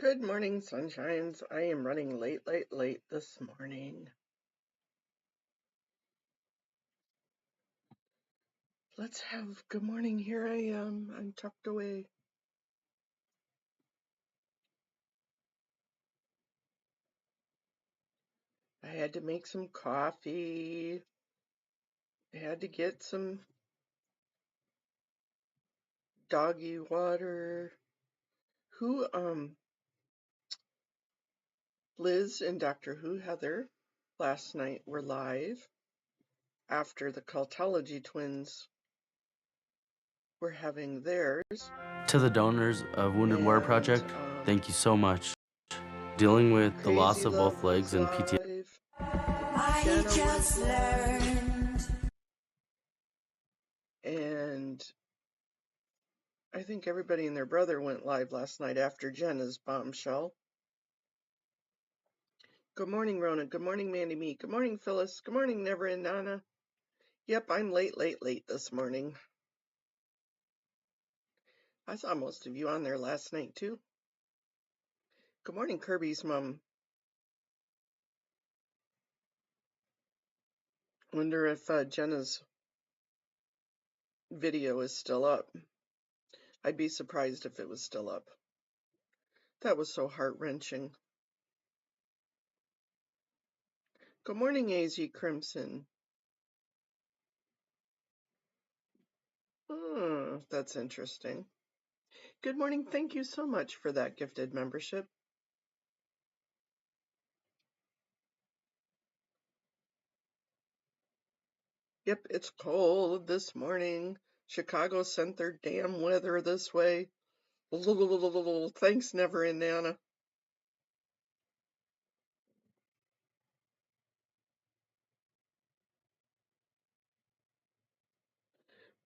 Good morning, sunshines. I am running late this morning. Let's have good morning. Here I am. I'm tucked away. I had to make some coffee. I had to get some doggy water. Who, Liz and Dr. Who Heather last night were live after the Cultology twins were having theirs. To the donors of Wounded Warrior Project, thank you so much. Dealing with the loss of both legs and PTSD. I just learned. And I think everybody and their brother went live last night after Jenna's bombshell. Good morning, Rona. Good morning, Mandy Me. Good morning, Phyllis. Good morning, Never and Nana. Yep, I'm late this morning. I saw most of you on there last night, too. Good morning, Kirby's mom. Wonder if Jenna's video is still up. I'd be surprised if it was still up. That was so heart-wrenching. Good morning, AZ Crimson. That's interesting. Good morning. Thank you so much for that gifted membership. Yep, it's cold this morning. Chicago sent their damn weather this way. Thanks, Never and Nana.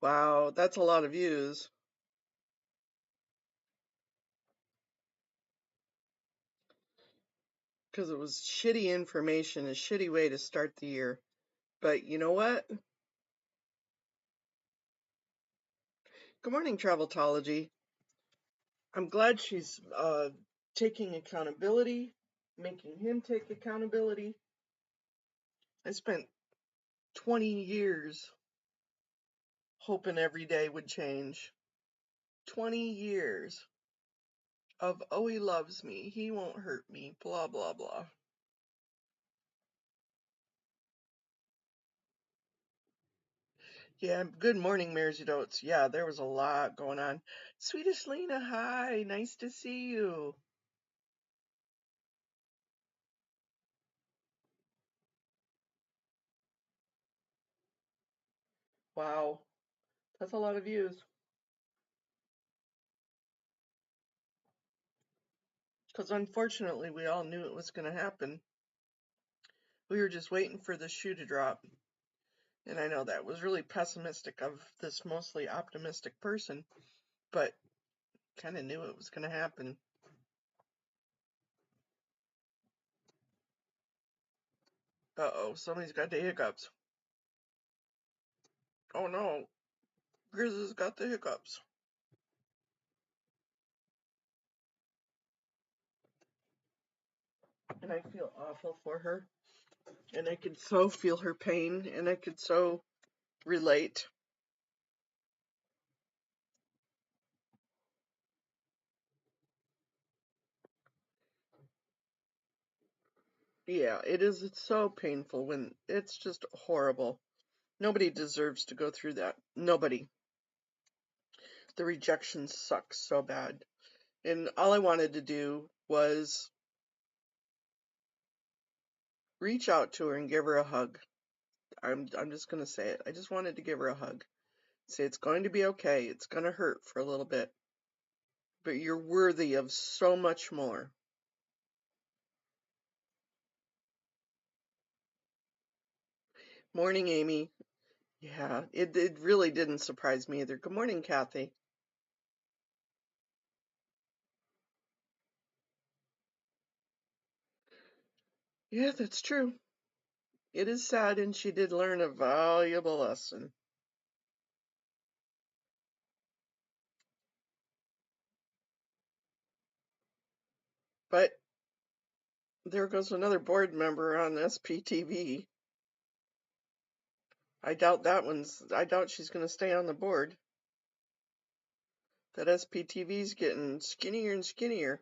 Wow, that's a lot of views. Because it was shitty information, a shitty way to start the year. But you know what? Good morning, Traveltology. I'm glad she's taking accountability, making him take accountability. I spent 20 years hoping every day would change. 20 years of, oh, he loves me, he won't hurt me, blah, blah, blah. Yeah, good morning, Mares and Oats. Yeah, there was a lot going on. Swedish Lena, hi, nice to see you. Wow, that's a lot of views. Because unfortunately, we all knew it was going to happen. We were just waiting for the shoe to drop. And I know that was really pessimistic of this mostly optimistic person, but kind of knew it was going to happen. Uh-oh, somebody's got the hiccups. Oh no, Grizz has got the hiccups. And I feel awful for her. And I could so feel her pain, and I could so relate. Yeah, it is. It's so painful when it's just horrible. Nobody deserves to go through that. Nobody. The rejection sucks so bad. And all I wanted to do was reach out to her and give her a hug. I'm just going to say it. I just wanted to give her a hug. Say it's going to be okay. It's going to hurt for a little bit. But you're worthy of so much more. Morning, Amy. Yeah, it really didn't surprise me either. Good morning, Kathy. Yeah, that's true. It is sad, and she did learn a valuable lesson. But there goes another board member on SPTV. I doubt she's going to stay on the board. That SPTV's getting skinnier and skinnier.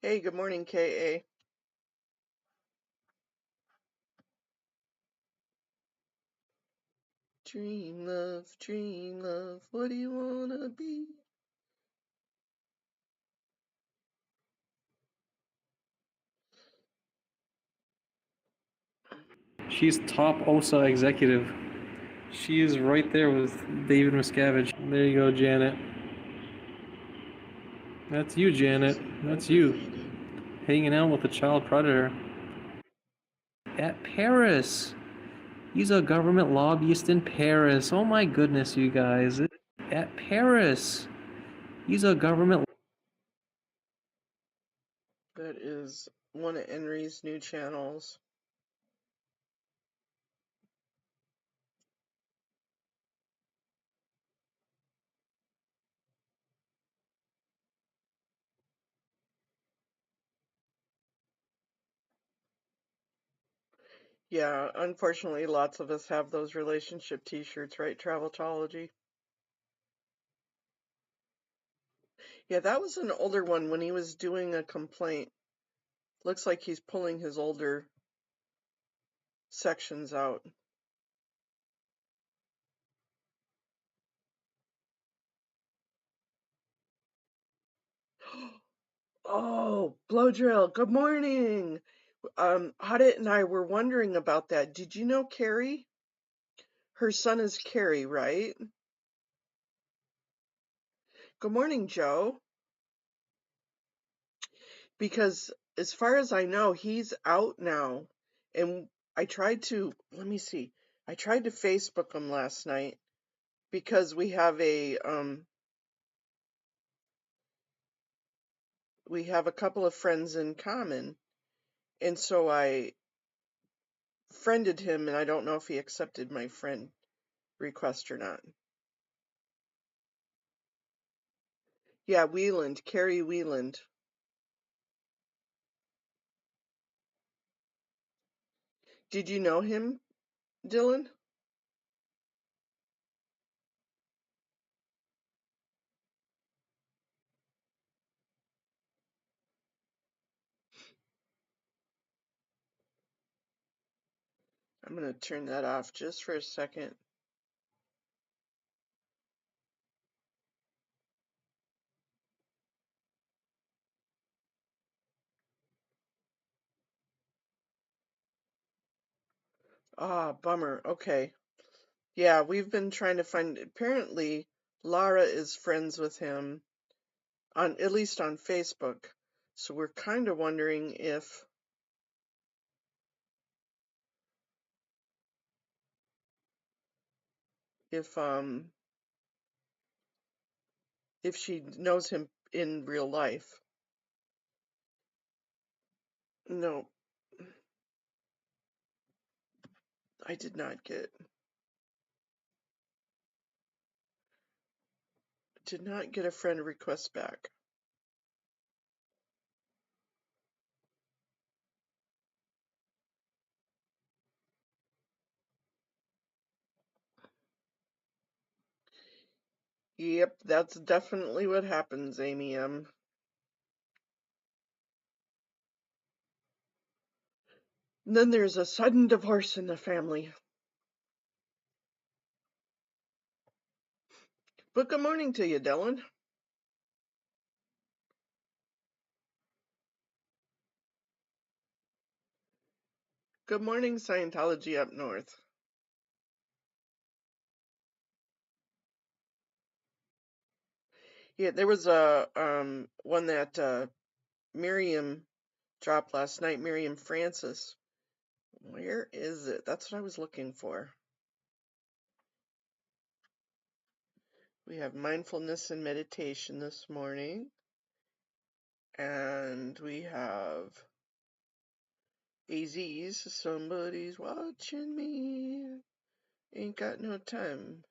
Hey, good morning, KA. Dream love, what do you wanna be? She's top OSA executive. She is right there with David Miscavige. There you go, Janet. That's you, Janet. That's you. Lady. Hanging out with a child predator. At Paris. He's a government lobbyist in Paris. Oh my goodness, you guys. At Paris. He's a government... That is one of Henry's new channels. Yeah, unfortunately, lots of us have those relationship t-shirts, right? Traveltology. Yeah, that was an older one when he was doing a complaint. Looks like he's pulling his older sections out. Oh, blow drill. Good morning. Audit and I were wondering about that. Did you know Carrie? Her son is Carrie, right? Good morning, Joe. Because as far as I know, he's out now. And I tried to, let me see. I tried to Facebook him last night because we have a couple of friends in common. And so I friended him, and I don't know if he accepted my friend request or not. Yeah, Wieland, Carrie Wieland. Did you know him, Dylan? I'm going to turn that off just for a second. Ah, bummer. Okay. Yeah, we've been trying to find, apparently Lara is friends with him on, at least on Facebook. So we're kind of wondering if if she knows him in real life. No, I did not get a friend request back. Yep, that's definitely what happens, Amy M. And then there's a sudden divorce in the family. But good morning to you, Dylan. Good morning, Scientology up north. Yeah, there was a one that Miriam dropped last night, Miriam Francis. Where is it? That's what I was looking for. We have mindfulness and meditation this morning. And we have AZ's, somebody's watching me. Ain't got no time.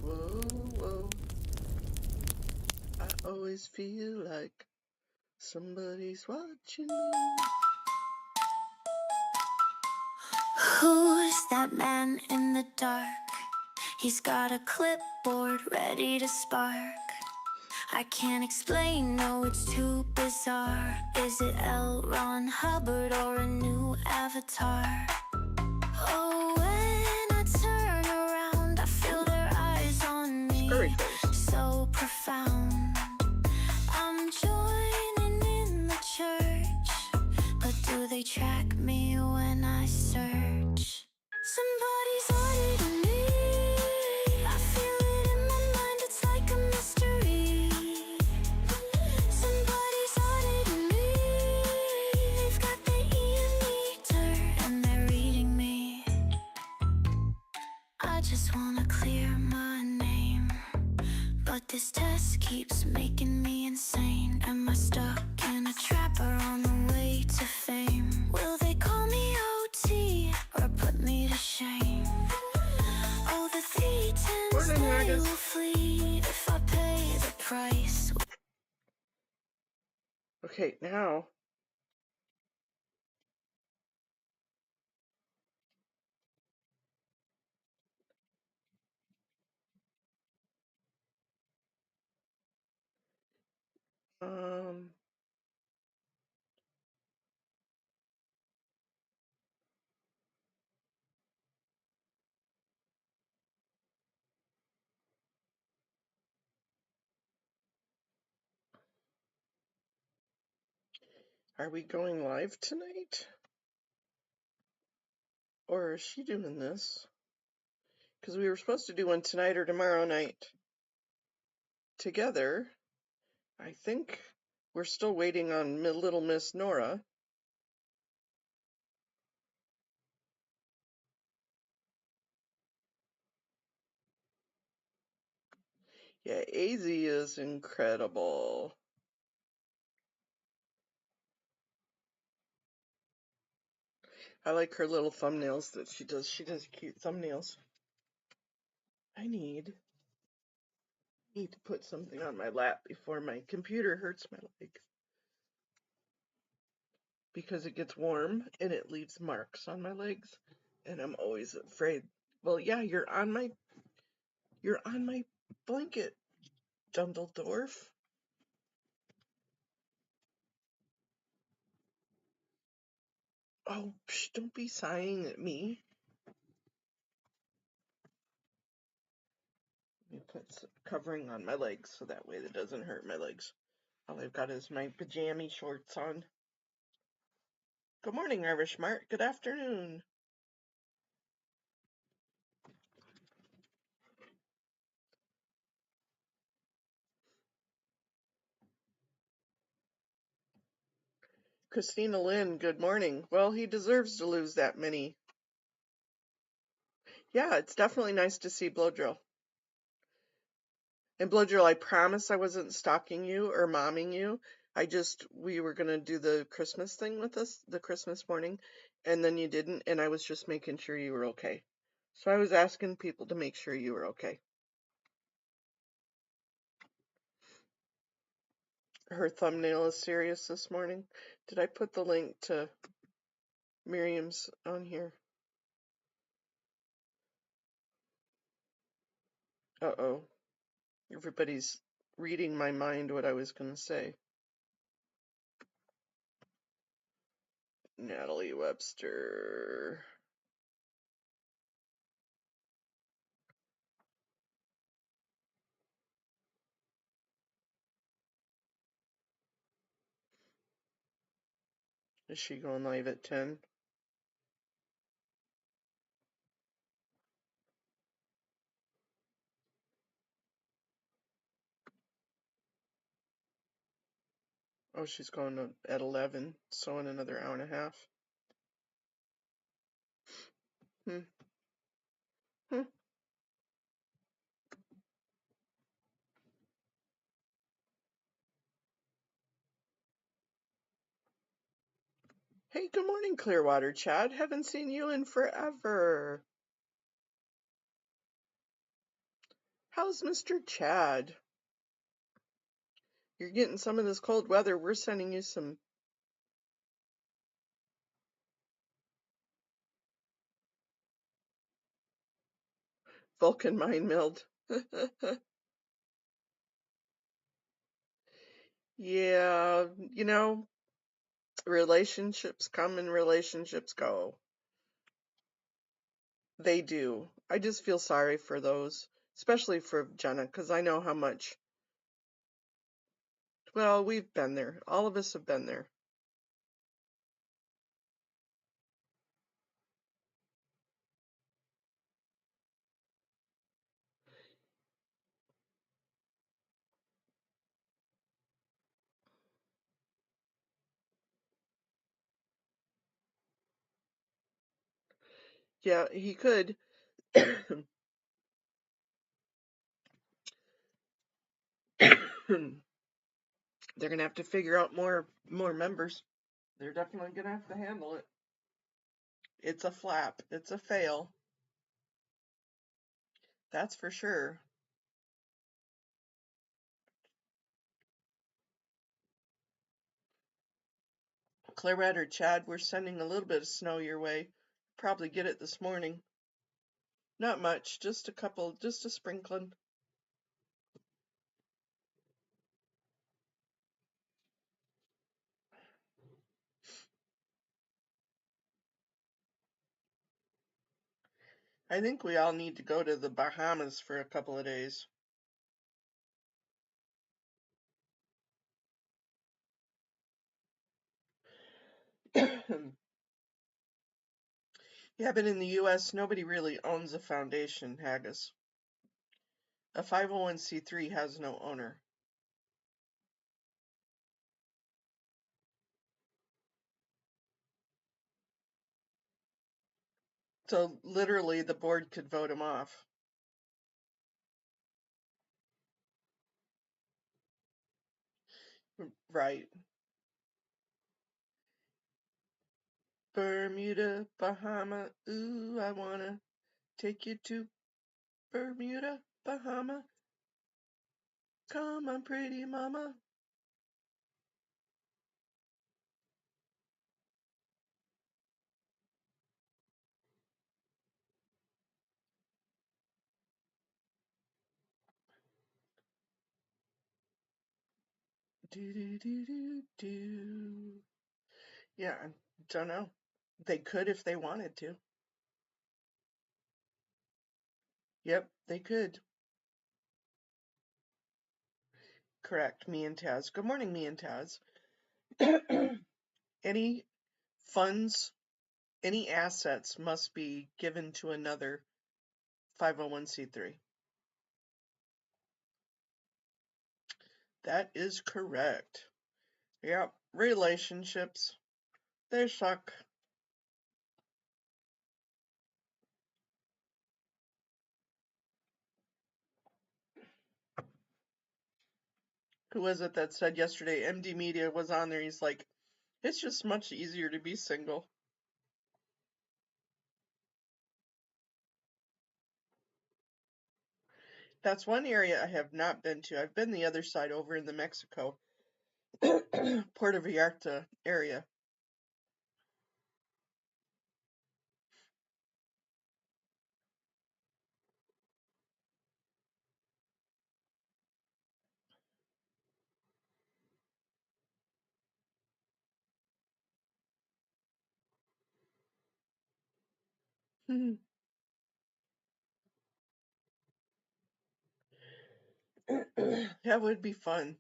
Whoa, whoa. I always feel like Somebody's watching me. Who's that man in the dark? He's got a clipboard ready to spark. I can't explain, no, it's too bizarre. Is it L. Ron Hubbard or a new avatar? Oh, when I turn around, I feel their eyes on me, so profound. I'm joining in the church, but do they track me when I search? Somebody's auditing me. I feel it in my mind, it's like a mystery. Somebody's auditing me. They've got the EM meter and they're reading me. I just wanna clear my name, but this test keeps making me insane. Am I stuck in a trap or on the way to fame? Will they call me OT or put me to shame? Oh, the thetans, they will flee if I pay the price. Okay, now. Are we going live tonight? Or is she doing this? Because we were supposed to do one tonight or tomorrow night together. I think we're still waiting on little Miss Nora. Yeah, AZ is incredible. I like her little thumbnails that she does. She does cute thumbnails. I need to put something on my lap before my computer hurts my legs. Because it gets warm and it leaves marks on my legs. And I'm always afraid. Well, yeah, you're on my blanket, Dundledorf. Oh, psh, don't be sighing at me. Let me put some covering on my legs so that way it doesn't hurt my legs. All I've got is my pajama shorts on. Good morning, Irish Mart. Good afternoon. Christina Lynn, good morning. Well, he deserves to lose that many. Yeah, it's definitely nice to see Blowdrill. And Blowdrill, I promise I wasn't stalking you or momming you. We were going to do the Christmas thing with us, the Christmas morning, and then you didn't, and I was just making sure you were okay. So I was asking people to make sure you were okay. Her thumbnail is serious this morning. Did I put the link to Miriam's on here? Uh-oh. Everybody's reading my mind what I was going to say. Natalie Webster. Is she going live at 10? Oh, she's going at 11, so in another hour and a half. Hmm. Hey, good morning, Clearwater Chad. Haven't seen you in forever. How's Mr. Chad? You're getting some of this cold weather. We're sending you some Vulcan mind meld. Yeah, relationships come and relationships go. They do. I just feel sorry for those, especially for Jenna, because I know how much. Well, we've been there. All of us have been there. Yeah, he could. They're gonna have to figure out more members. They're definitely gonna have to handle it. It's a flap. It's a fail. That's for sure. Claret or Chad, we're sending a little bit of snow your way. Probably get it this morning. Not much, just a couple, just a sprinkling. I think we all need to go to the Bahamas for a couple of days. Yeah, but in the US, nobody really owns a foundation, Haggis. A 501c3 has no owner. So literally, the board could vote him off. Right. Bermuda, Bahama, ooh, I wanna take you to Bermuda, Bahama. Come on, pretty mama. Do do do do do. Yeah, I don't know. They could if they wanted to. Yep, they could. Correct, me and Taz. Good morning, me and Taz. Any funds, any assets must be given to another 501c3. That is correct. Yep, relationships, they suck. Who was it that said yesterday? MD Media was on there. He's like, it's just much easier to be single. That's one area I have not been to. I've been the other side over in the Mexico, Puerto Vallarta area. That would be fun.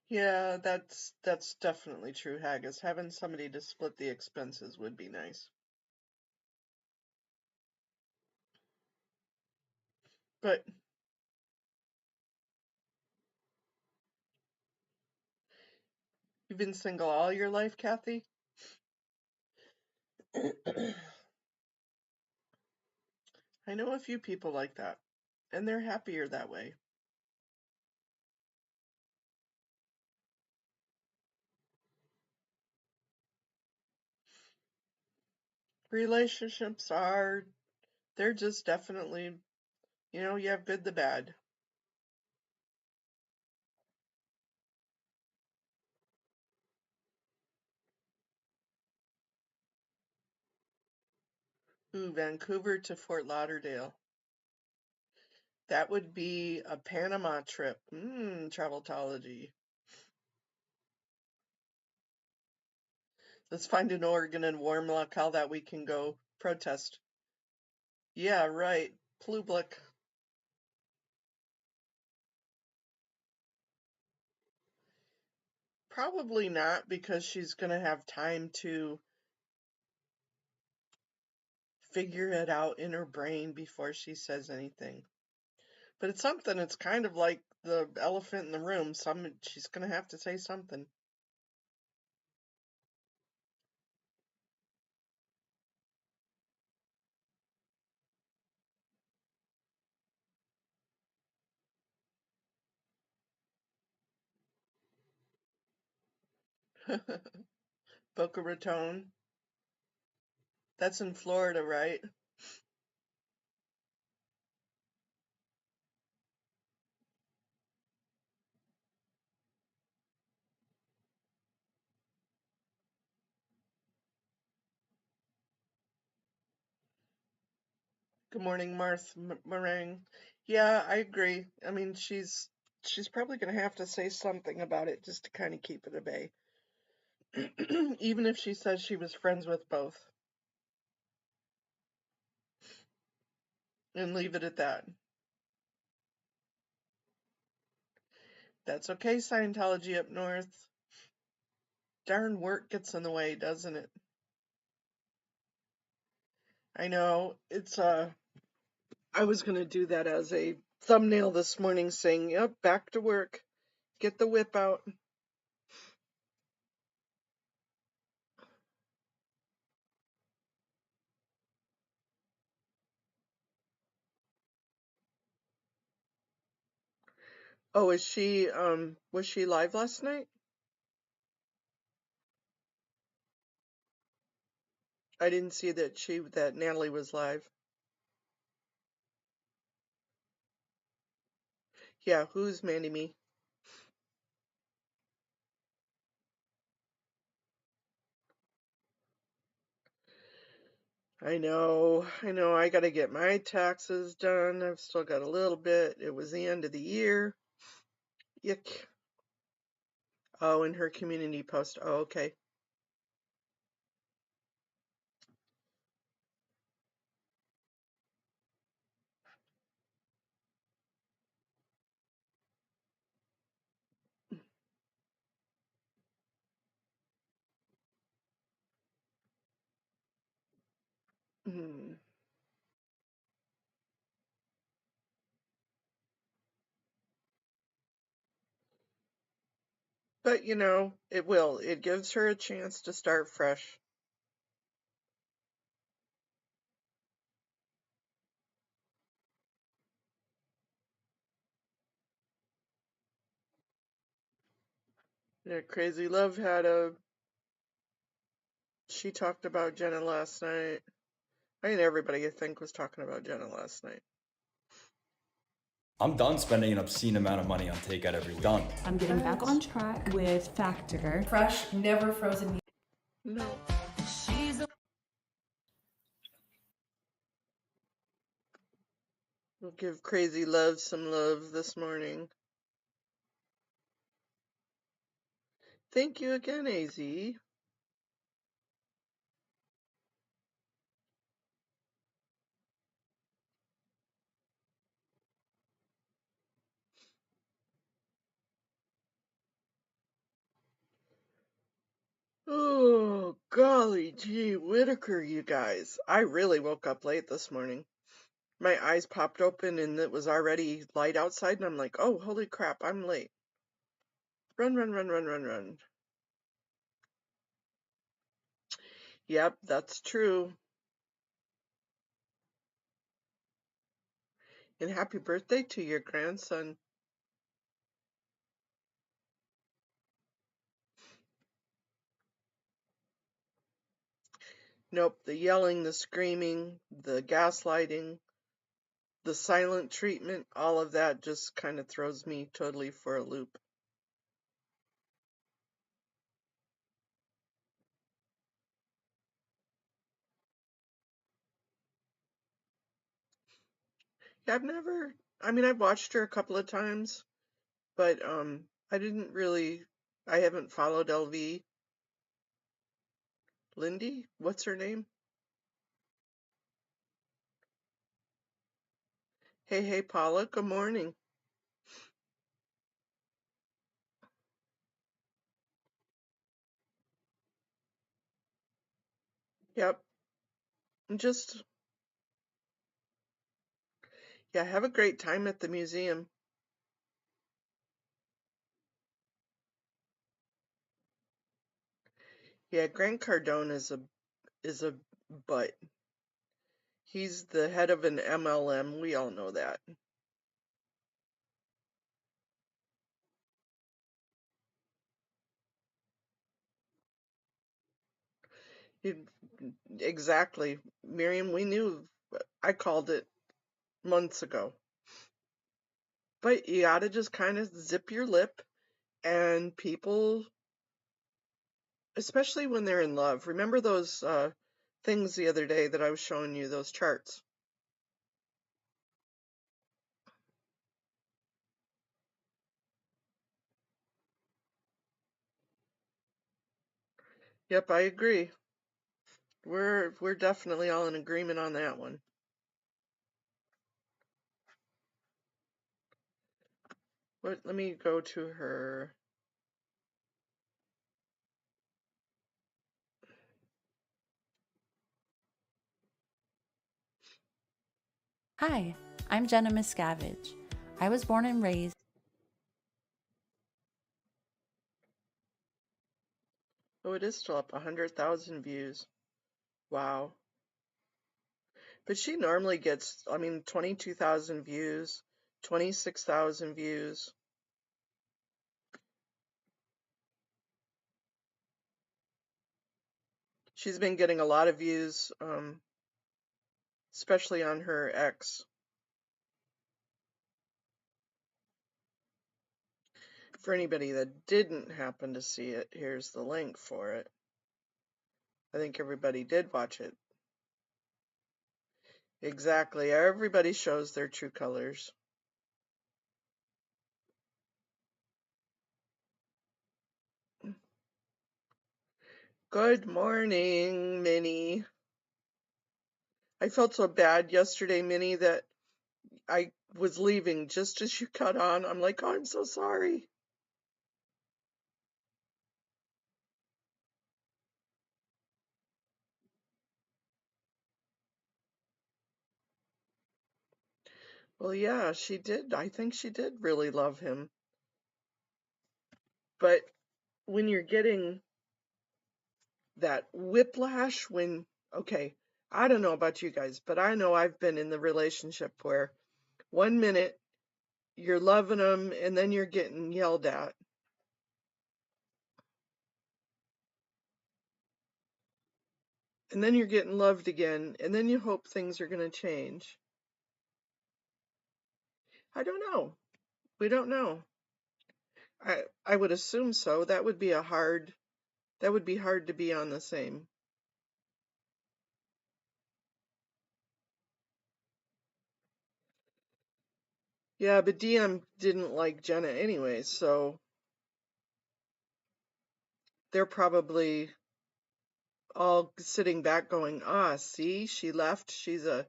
Yeah, that's definitely true, Haggis. Having somebody to split the expenses would be nice. But you've been single all your life, Kathy? I know a few people like that, and they're happier that way. Relationships they're just definitely, you have good, the bad. Ooh, Vancouver to Fort Lauderdale. That would be a Panama trip. Traveltology. Let's find an Oregon and warm locale that we can go protest. Yeah, right. Public. Probably not, because she's going to have time to figure it out in her brain before she says anything. But it's something. It's kind of like the elephant in the room. She's going to have to say something. Boca Raton. That's in Florida, right? Good morning, Marth Meringue. Yeah, I agree. I mean, she's probably going to have to say something about it just to kind of keep it at bay. Even if she says she was friends with both. And leave it at that. That's okay, Scientology up north. Darn work gets in the way, doesn't it? I know. I was going to do that as a thumbnail this morning, saying, yep, back to work. Get the whip out. Oh, was she live last night? I didn't see that Natalie was live. Yeah, who's Mandy Me? I know, I gotta get my taxes done. I've still got a little bit. It was the end of the year. Yuck. Oh, in her community post. Oh, okay. Hmm. But it will. It gives her a chance to start fresh. Yeah, Crazy Love she talked about Jenna last night. I mean, everybody, I think, was talking about Jenna last night. I'm done spending an obscene amount of money on takeout every week. Done. I'm getting back on track with Factor. Fresh, never frozen meat. No. We'll give Crazy Love some love this morning. Thank you again, AZ. Oh, golly gee, Whitaker, you guys. I really woke up late this morning. My eyes popped open and it was already light outside, and I'm like, oh, holy crap, I'm late. Run, run, run, run, run, run. Yep, that's true. And happy birthday to your grandson. Nope, the yelling, the screaming, the gaslighting, the silent treatment, all of that just kind of throws me totally for a loop. Yeah, I've watched her a couple of times, but I haven't followed LV. Lindy? What's her name? Hey, Paula, good morning. Yep, just, yeah, have a great time at the museum. Yeah, Grant Cardone is a butt. He's the head of an MLM, we all know that. He, exactly. Miriam, we knew, I called it months ago. But you gotta just kind of zip your lip, and people, especially when they're in love, remember those things the other day that I was showing you, those charts? Yep, I agree. We're definitely all in agreement on that one. Let me go to her. Hi, I'm Jenna Miscavige. I was born and raised. Oh, it is still up 100,000 views. Wow. But she normally gets, 22,000 views, 26,000 views. She's been getting a lot of views, especially on her ex. For anybody that didn't happen to see it, here's the link for it. I think everybody did watch it. Exactly. Everybody shows their true colors. Good morning, Minnie. I felt so bad yesterday, Minnie, that I was leaving just as you cut on. I'm like, oh, I'm so sorry. Well, yeah, she did. I think she did really love him. But when you're getting that whiplash, okay, I don't know about you guys, but I know I've been in the relationship where one minute you're loving them and then you're getting yelled at. And then you're getting loved again, and then you hope things are going to change. I don't know. We don't know. I would assume so. That would be hard to be on the same. Yeah, but DM didn't like Jenna anyway, so they're probably all sitting back going, ah, see, she left. She's an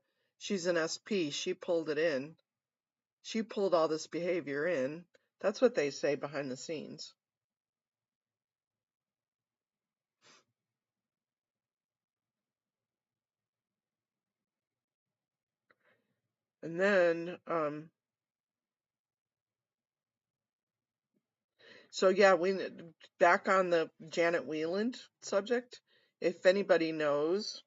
SP. She pulled it in. She pulled all this behavior in. That's what they say behind the scenes. And then, so yeah, back on the Janet Wieland subject. If anybody knows,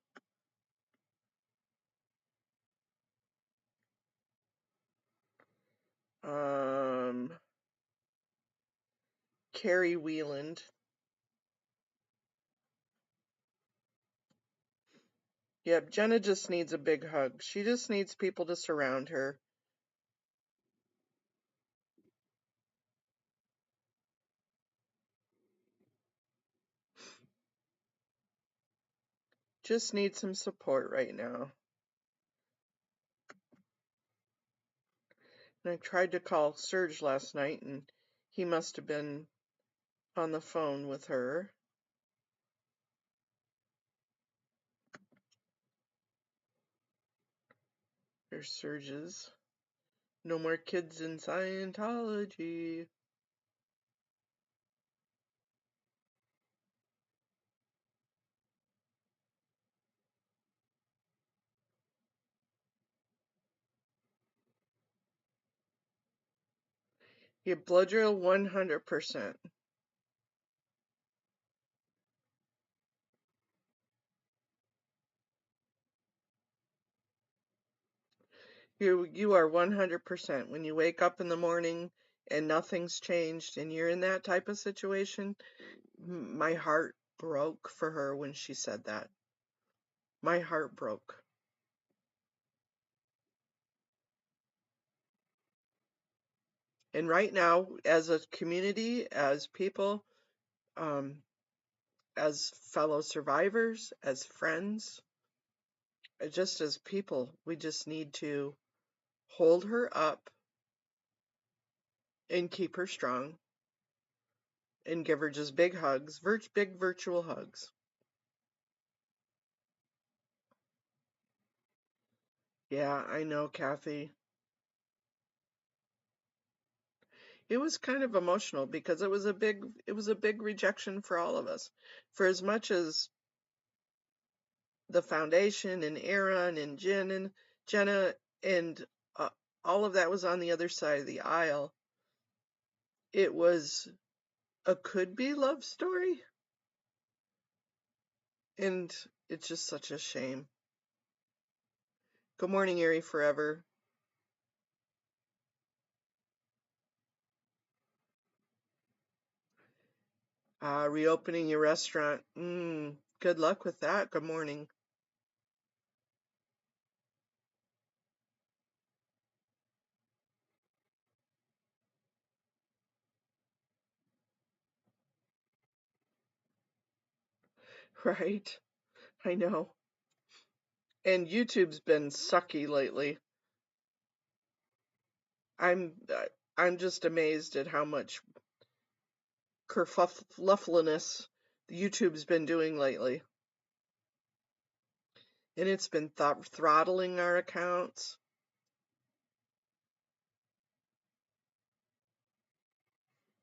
Carrie Wieland, Yep, Jenna just needs a big hug. She just needs people to surround her. Just needs some support right now. And I tried to call Serge last night, and he must have been on the phone with her. There's Serge's. No more kids in Scientology. You blood drill 100%. You are 100%. When you wake up in the morning and nothing's changed and you're in that type of situation, my heart broke for her when she said that. My heart broke. And right now, as a community, as people, as fellow survivors, as friends, just as people, we just need to hold her up and keep her strong and give her just big hugs, big virtual hugs. Yeah, I know, Kathy. It was kind of emotional because it was a big rejection for all of us. For as much as the foundation and Aaron and Jenna and uh, all of that was on the other side of the aisle, it was a could-be love story, and it's just such a shame. Good morning, Erie Forever. Reopening your restaurant. Good luck with that. Good morning. Right? I know. And YouTube's been sucky lately. I'm just amazed at how much kerfuffliness YouTube's been doing lately. And it's been throttling our accounts.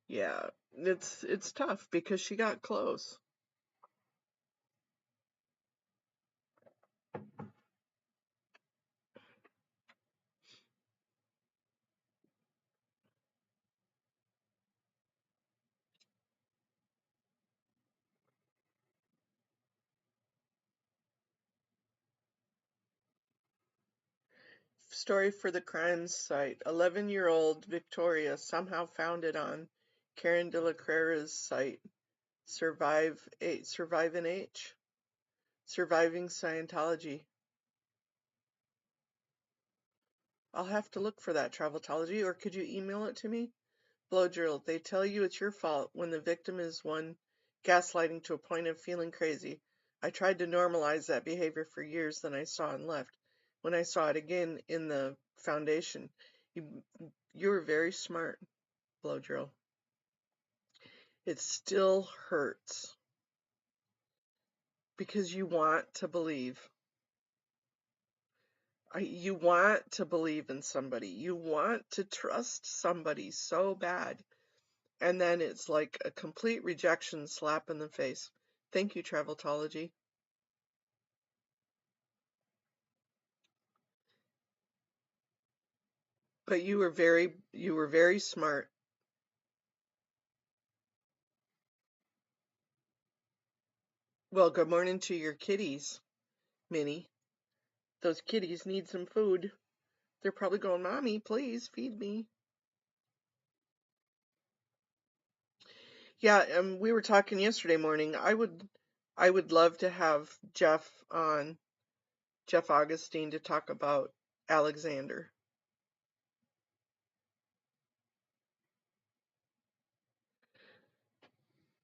Yeah, it's tough because she got close. Story for the crimes site. 11-year-old Victoria somehow found it on Karen de la Crera's site. Surviving Scientology. I'll have to look for that, Traveltology, or could you email it to me? Blow drill. They tell you it's your fault when the victim is one gaslighting to a point of feeling crazy. I tried to normalize that behavior for years, then I saw and left. When I saw it again in the foundation, you were very smart, Blow drill. It still hurts because you want to believe. You want to believe in somebody. You want to trust somebody so bad. And then it's like a complete rejection slap in the face. Thank you, Traveltology. But you were very smart. Well, good morning to your kitties, Minnie. Those kitties need some food. They're probably going, Mommy, please feed me. Yeah, we were talking yesterday morning. I would love to have Jeff on Jeff Augustine to talk about Alexander.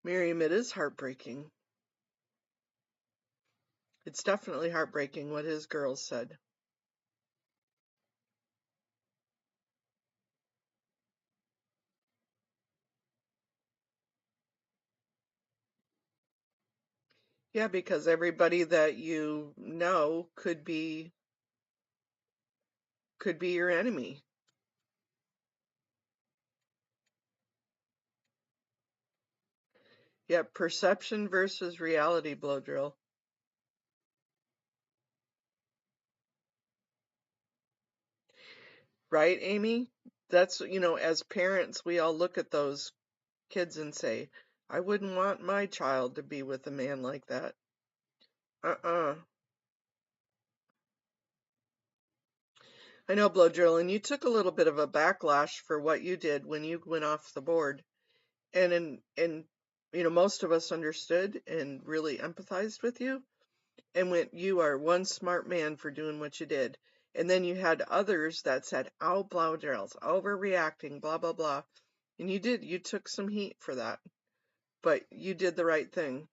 Miriam, it is heartbreaking. It's definitely heartbreaking what his girls said. Yeah, because everybody that you know could be your enemy. Yeah, perception versus reality, blow drill. Right, Amy? That's, as parents, we all look at those kids and say, I wouldn't want my child to be with a man like that. Uh-uh. I know, blow drill, and you took a little bit of a backlash for what you did when you went off the board. And most of us understood and really empathized with you and went, you are one smart man for doing what you did. And then you had others that said, oh, blow drills, overreacting, blah, blah, blah. And you took some heat for that, but you did the right thing.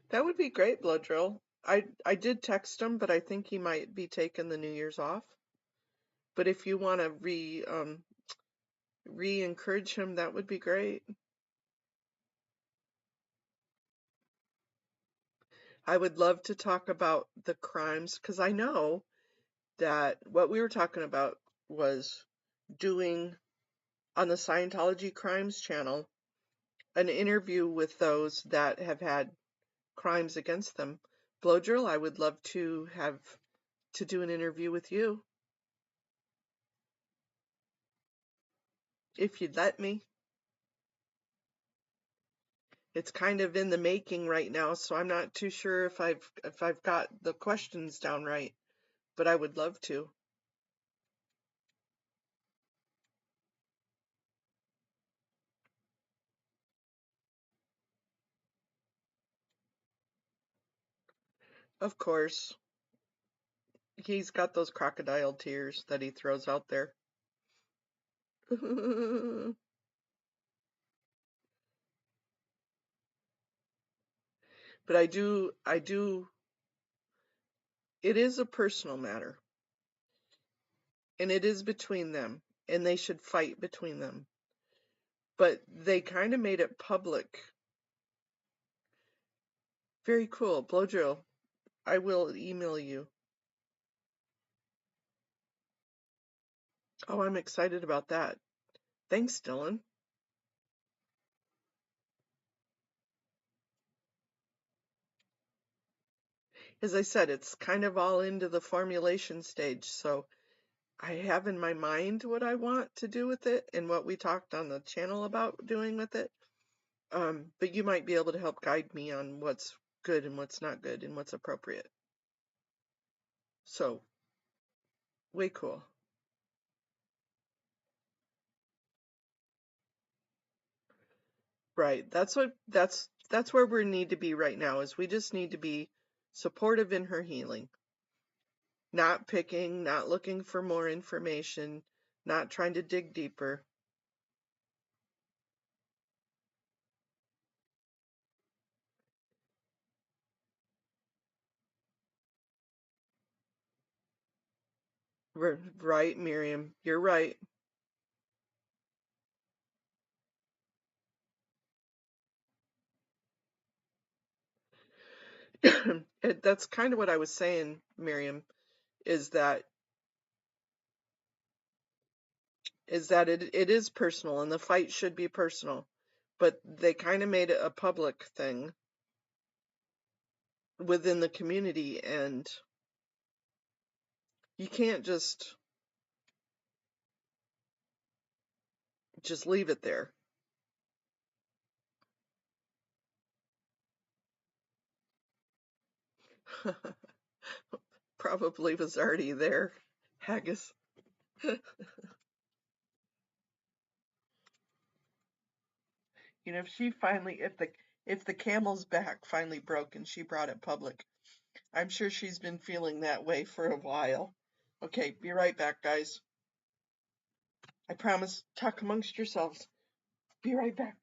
That would be great, blood drill. I did text him, but I think he might be taking the New Year's off. But if you want to re-encourage him, that would be great. I would love to talk about the crimes because I know that what we were talking about was doing on the Scientology Crimes channel an interview with those that have had crimes against them. Blow drill, I would love to have to do an interview with you if you'd let me. It's kind of in the making right now, so I'm not too sure if I've got the questions down right, but I would love to. Of course, he's got those crocodile tears that he throws out there. But I do, it is a personal matter, and it is between them, and they should fight between them. But they kind of made it public. Very cool. Blow drill. I will email you. Oh, I'm excited about that. Thanks, Dylan. As I said, it's kind of all into the formulation stage, so I have in my mind what I want to do with it and what we talked on the channel about doing with it. But you might be able to help guide me on what's good and what's not good and what's appropriate. So, way cool. Right. That's where we need to be right now, is we just need to be supportive in her healing. Not picking, not looking for more information, not trying to dig deeper. Right, Miriam. You're right. That's kind of what I was saying, Miriam, is that it is personal and the fight should be personal. But they kind of made it a public thing within the community, and you can't just leave it there. Probably was already there, haggis. You know, if the camel's back finally broke and she brought it public, I'm sure she's been feeling that way for a while. Okay, be right back, guys. I promise, talk amongst yourselves. Be right back.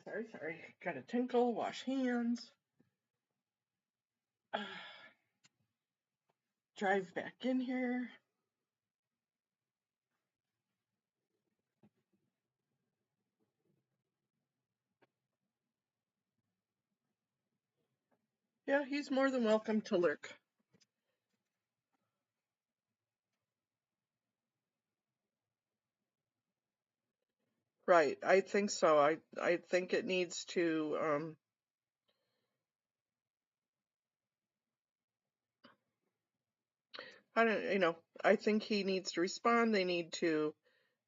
Sorry. Gotta tinkle, wash hands. Drive back in here. Yeah, he's more than welcome to lurk. Right, I think so. I think it needs to I think he needs to respond. They need to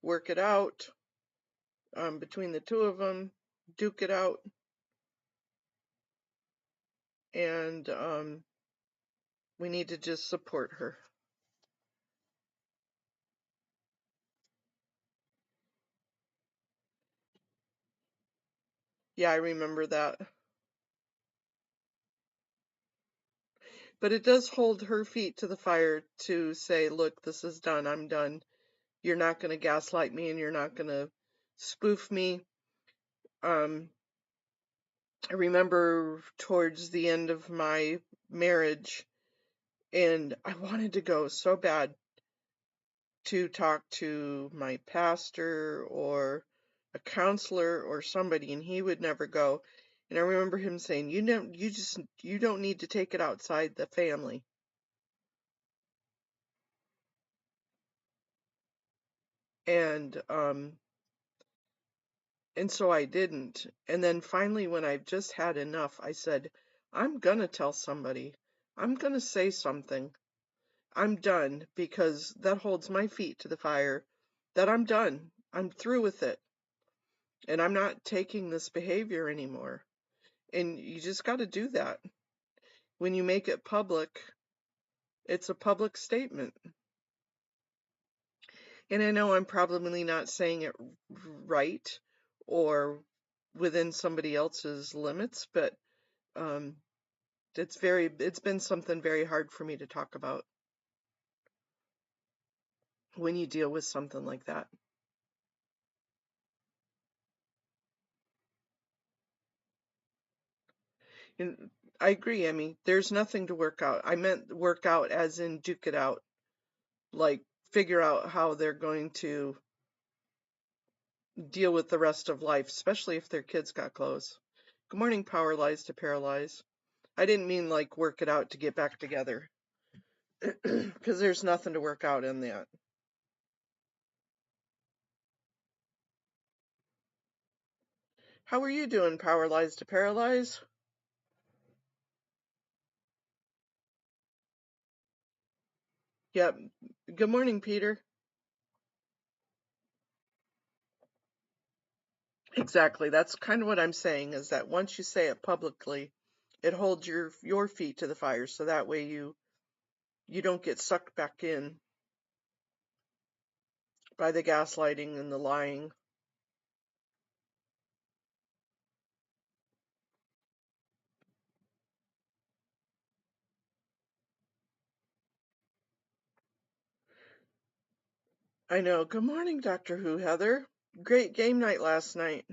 work it out between the two of them, duke it out, and we need to just support her. Yeah, I remember that. But it does hold her feet to the fire to say, look, this is done. I'm done. You're not going to gaslight me and you're not going to spoof me. I remember towards the end of my marriage, and I wanted to go so bad to talk to my pastor or a counselor or somebody, and he would never go. And I remember him saying, you don't need to take it outside the family. And so I didn't. And then finally, when I've just had enough, I said, I'm gonna tell somebody. I'm gonna say something. I'm done, because that holds my feet to the fire, that I'm done. I'm through with it. And I'm not taking this behavior anymore. And you just got to do that. When you make it public, it's a public statement. And I know I'm probably not saying it right or within somebody else's limits, but it's been something very hard for me to talk about when you deal with something like that. And I agree, Emmy. There's nothing to work out. I meant work out as in duke it out, like figure out how they're going to deal with the rest of life, especially if their kids got close. Good morning, Power Lies to Paralyze. I didn't mean like work it out to get back together, because there's nothing to work out in that. How are you doing, Power Lies to Paralyze? Yep. Good morning, Peter. Exactly. That's kind of what I'm saying, is that once you say it publicly, it holds your feet to the fire, so that way you don't get sucked back in by the gaslighting and the lying. I know. Good morning, Dr. Who, Heather. Great game night last night.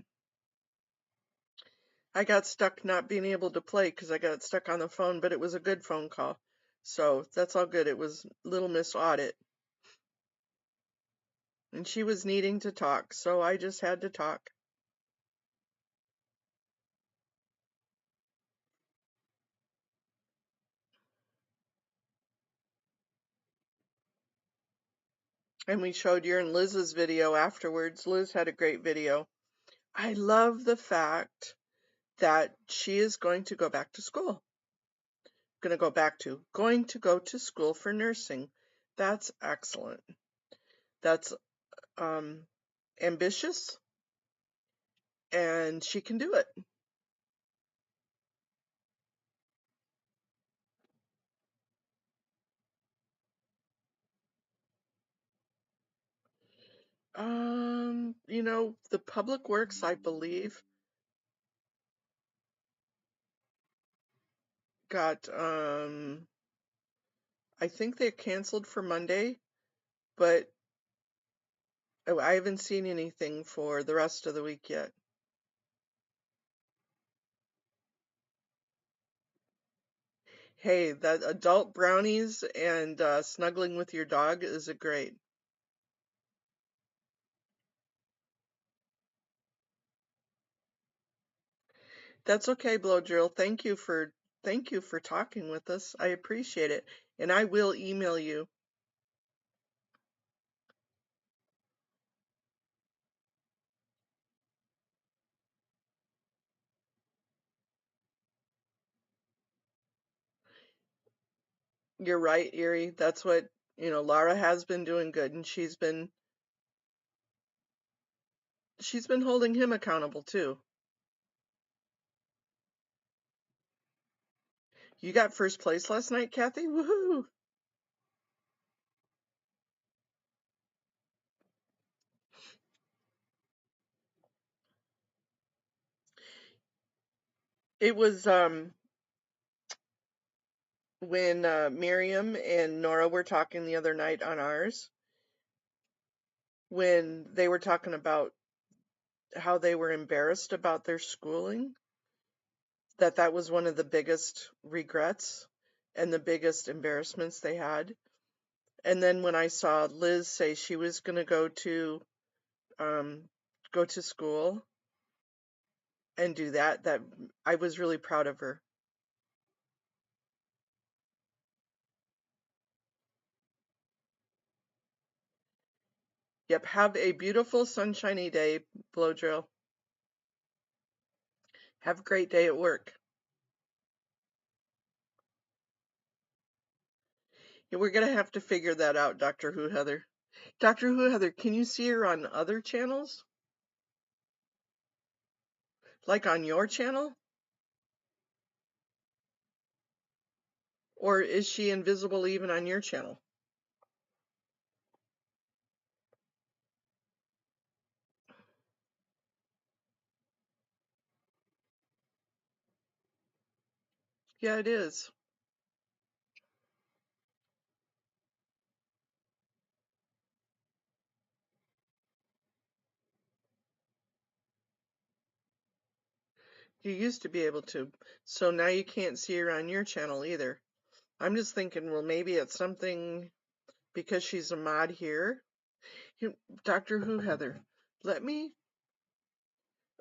I got stuck not being able to play because I got stuck on the phone, but it was a good phone call. So that's all good. It was Little Miss Audit. And she was needing to talk, so I just had to talk. And we showed your and Liz's video afterwards. Liz had a great video. I love the fact that she is going to go back to school. Going to go to school for nursing. That's excellent. That's ambitious, and she can do it. The Public Works, I believe, got I think they canceled for Monday, but I haven't seen anything for the rest of the week yet. Hey, that adult brownies and snuggling with your dog is a great. That's okay, Blow Drill. Thank you for talking with us. I appreciate it. And I will email you. You're right, Erie. That's what, Lara has been doing good, and she's been holding him accountable too. You got first place last night, Kathy? Woohoo! It was when Miriam and Nora were talking the other night on ours, when they were talking about how they were embarrassed about their schooling, that was one of the biggest regrets and the biggest embarrassments they had. And then when I saw Liz say she was going to go to school and do that I was really proud of her. Yep, have a beautiful sunshiny day, Blow Drill. Have a great day at work. Yeah, we're gonna have to figure that out, Dr. Who Heather. Dr. Who Heather, can you see her on other channels? Like on your channel? Or is she invisible even on your channel? Yeah, it is. You used to be able to, so now you can't see her on your channel either. I'm just thinking, well, maybe it's something because she's a mod here. Dr. Who Heather, let me,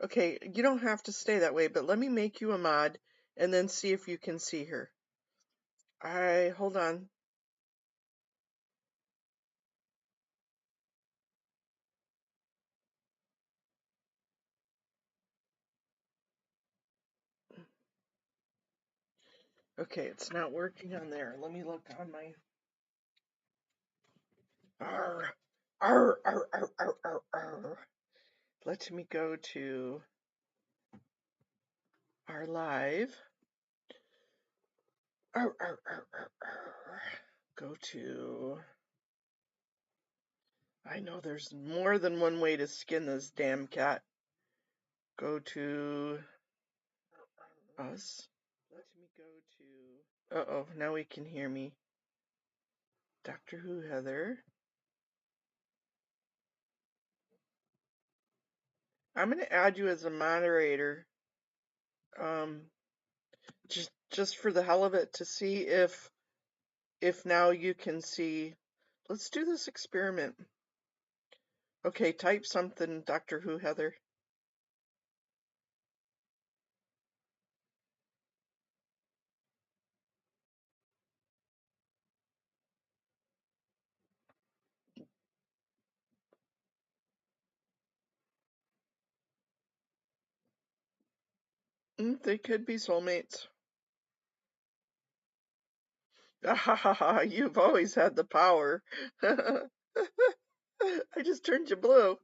okay, you don't have to stay that way, but let me make you a mod and then see if you can see her. Hold on. Okay, it's not working on there. Let me look on my. Arr, arr, arr, arr, arr, arr, arr. Let me go to our live. Arr, arr, arr, arr, arr. Go to. I know there's more than one way to skin this damn cat. Go to us. Let me go to. Uh-oh, now he can hear me. Dr. Who Heather. I'm going to add you as a moderator. Just for the hell of it, to see if now you can see. Let's do this experiment. Okay, type something, Dr. Who Heather. They could be soulmates. You've always had the power. I just turned you blue.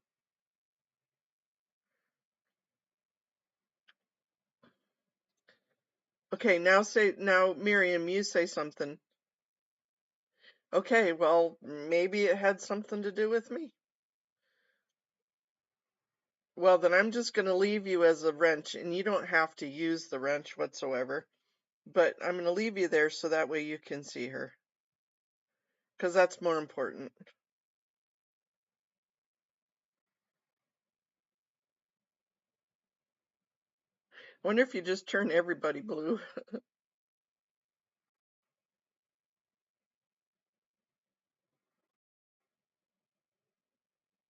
Okay, now Miriam, you say something. Okay, well, maybe it had something to do with me. Well, then I'm just going to leave you as a wrench, and you don't have to use the wrench whatsoever. But I'm going to leave you there so that way you can see her. Because that's more important. I wonder if you just turn everybody blue.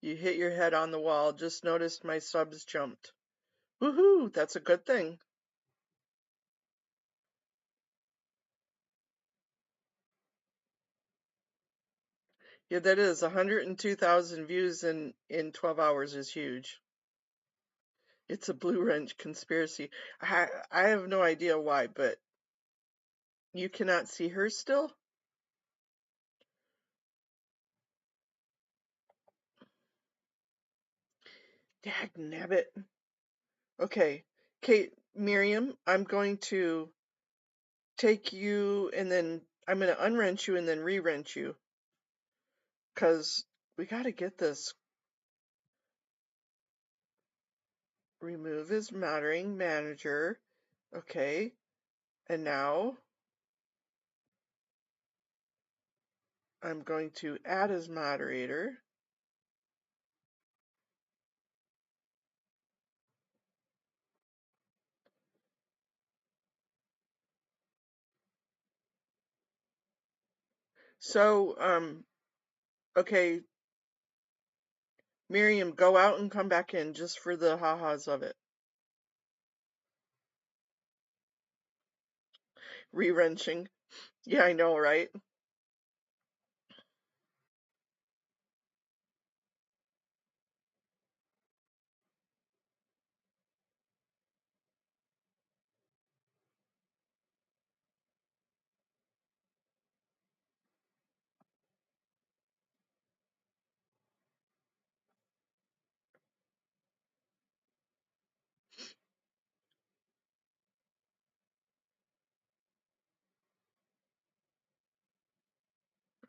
You hit your head on the wall. Just noticed my subs jumped. Woohoo! That's a good thing. Yeah, that is 102,000 views in 12 hours is huge. It's a blue wrench conspiracy. I have no idea why, but you cannot see her still? Dagnabbit. Okay. Kate, Miriam, I'm going to take you and then I'm going to unwrench you and then re-wrench you. Because we got to get this. Remove his monitoring manager. Okay. And now I'm going to add as moderator. So, Okay, Miriam, go out and come back in just for the ha-has of it. Re-wrenching. Yeah, I know, right?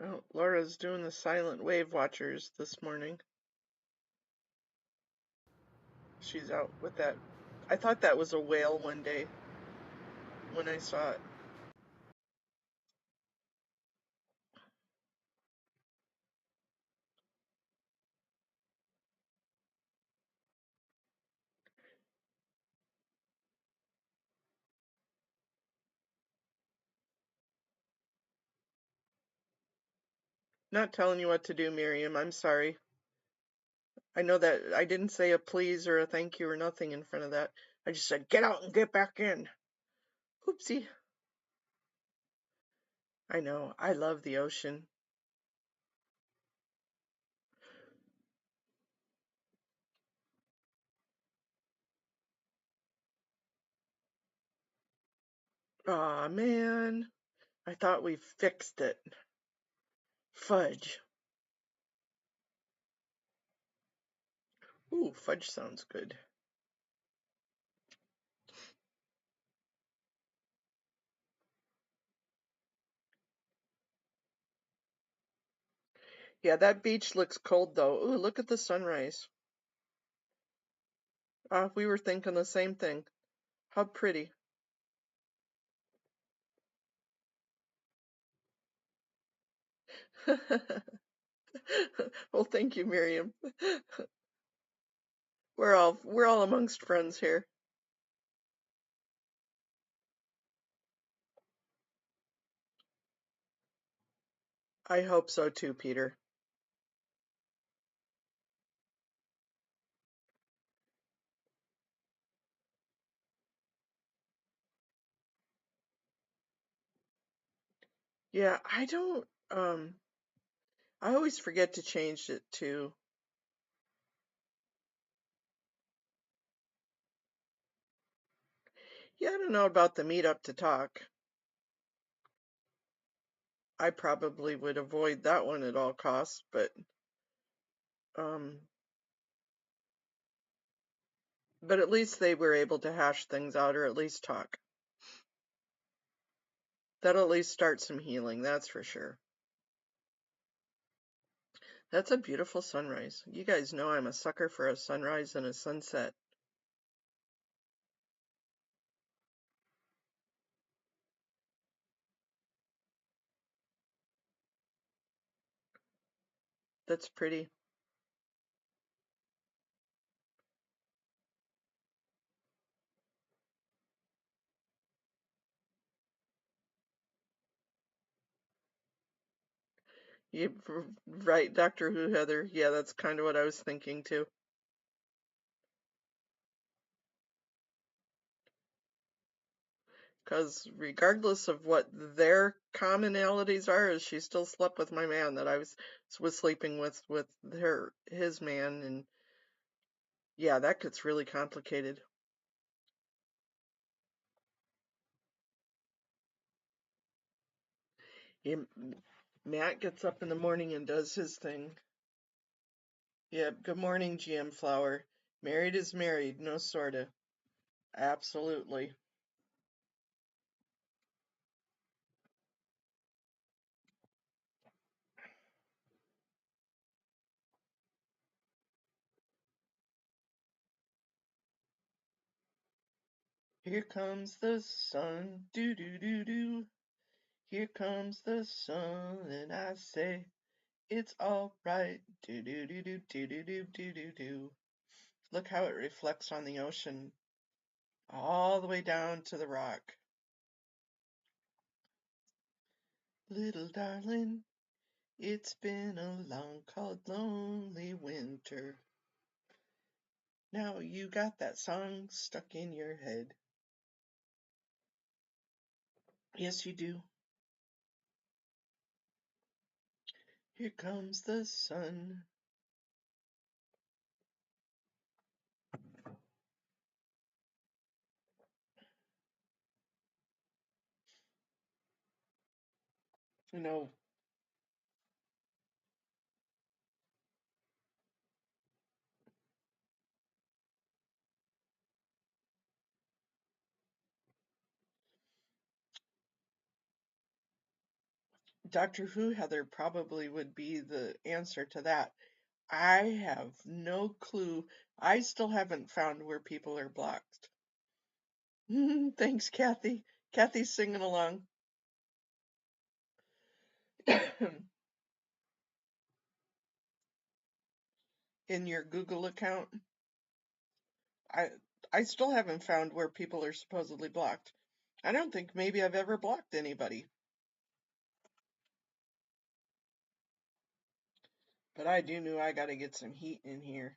Oh, Laura's doing the silent wave watchers this morning. She's out with that. I thought that was a whale one day when I saw it. Not telling you what to do, Miriam. I'm sorry. I know that I didn't say a please or a thank you or nothing in front of that. I just said, get out and get back in. Oopsie. I know. I love the ocean. Aw, man. I thought we fixed it. Fudge. Ooh, fudge sounds good. Yeah, that beach looks cold though. Ooh, look at the sunrise. We were thinking the same thing. How pretty. Well, thank you, Miriam. We're all amongst friends here. I hope so too, Peter. Yeah, I don't I always forget to change it to. Yeah, I don't know about the meetup to talk. I probably would avoid that one at all costs, um but at least they were able to hash things out or at least talk. That'll at least start some healing, that's for sure. That's a beautiful sunrise. You guys know I'm a sucker for a sunrise and a sunset. That's pretty. You right, Doctor Who, Heather. Yeah, that's kind of what I was thinking too. Because regardless of what their commonalities are, she still slept with my man that I was sleeping with his man, and yeah, that gets really complicated. Yeah, Matt gets up in the morning and does his thing. Yep. Good morning, GM Flower. Married is married, no sorta. Absolutely. Here comes the sun, do do do do. Here comes the sun, and I say it's all right, do do do do do do do do do do. Look how it reflects on the ocean, all the way down to the rock. Little darling, It's been a long, cold, lonely winter. Now you got that song stuck in your head. Yes, you do. Here comes the sun. You know, Doctor Who, Heather, probably would be the answer to that. I have no clue. I still haven't found where people are blocked. Thanks, Kathy. Kathy's singing along. In your Google account, I I still haven't found where people are supposedly blocked. I don't think maybe I've ever blocked anybody. But I do know I gotta get some heat in here.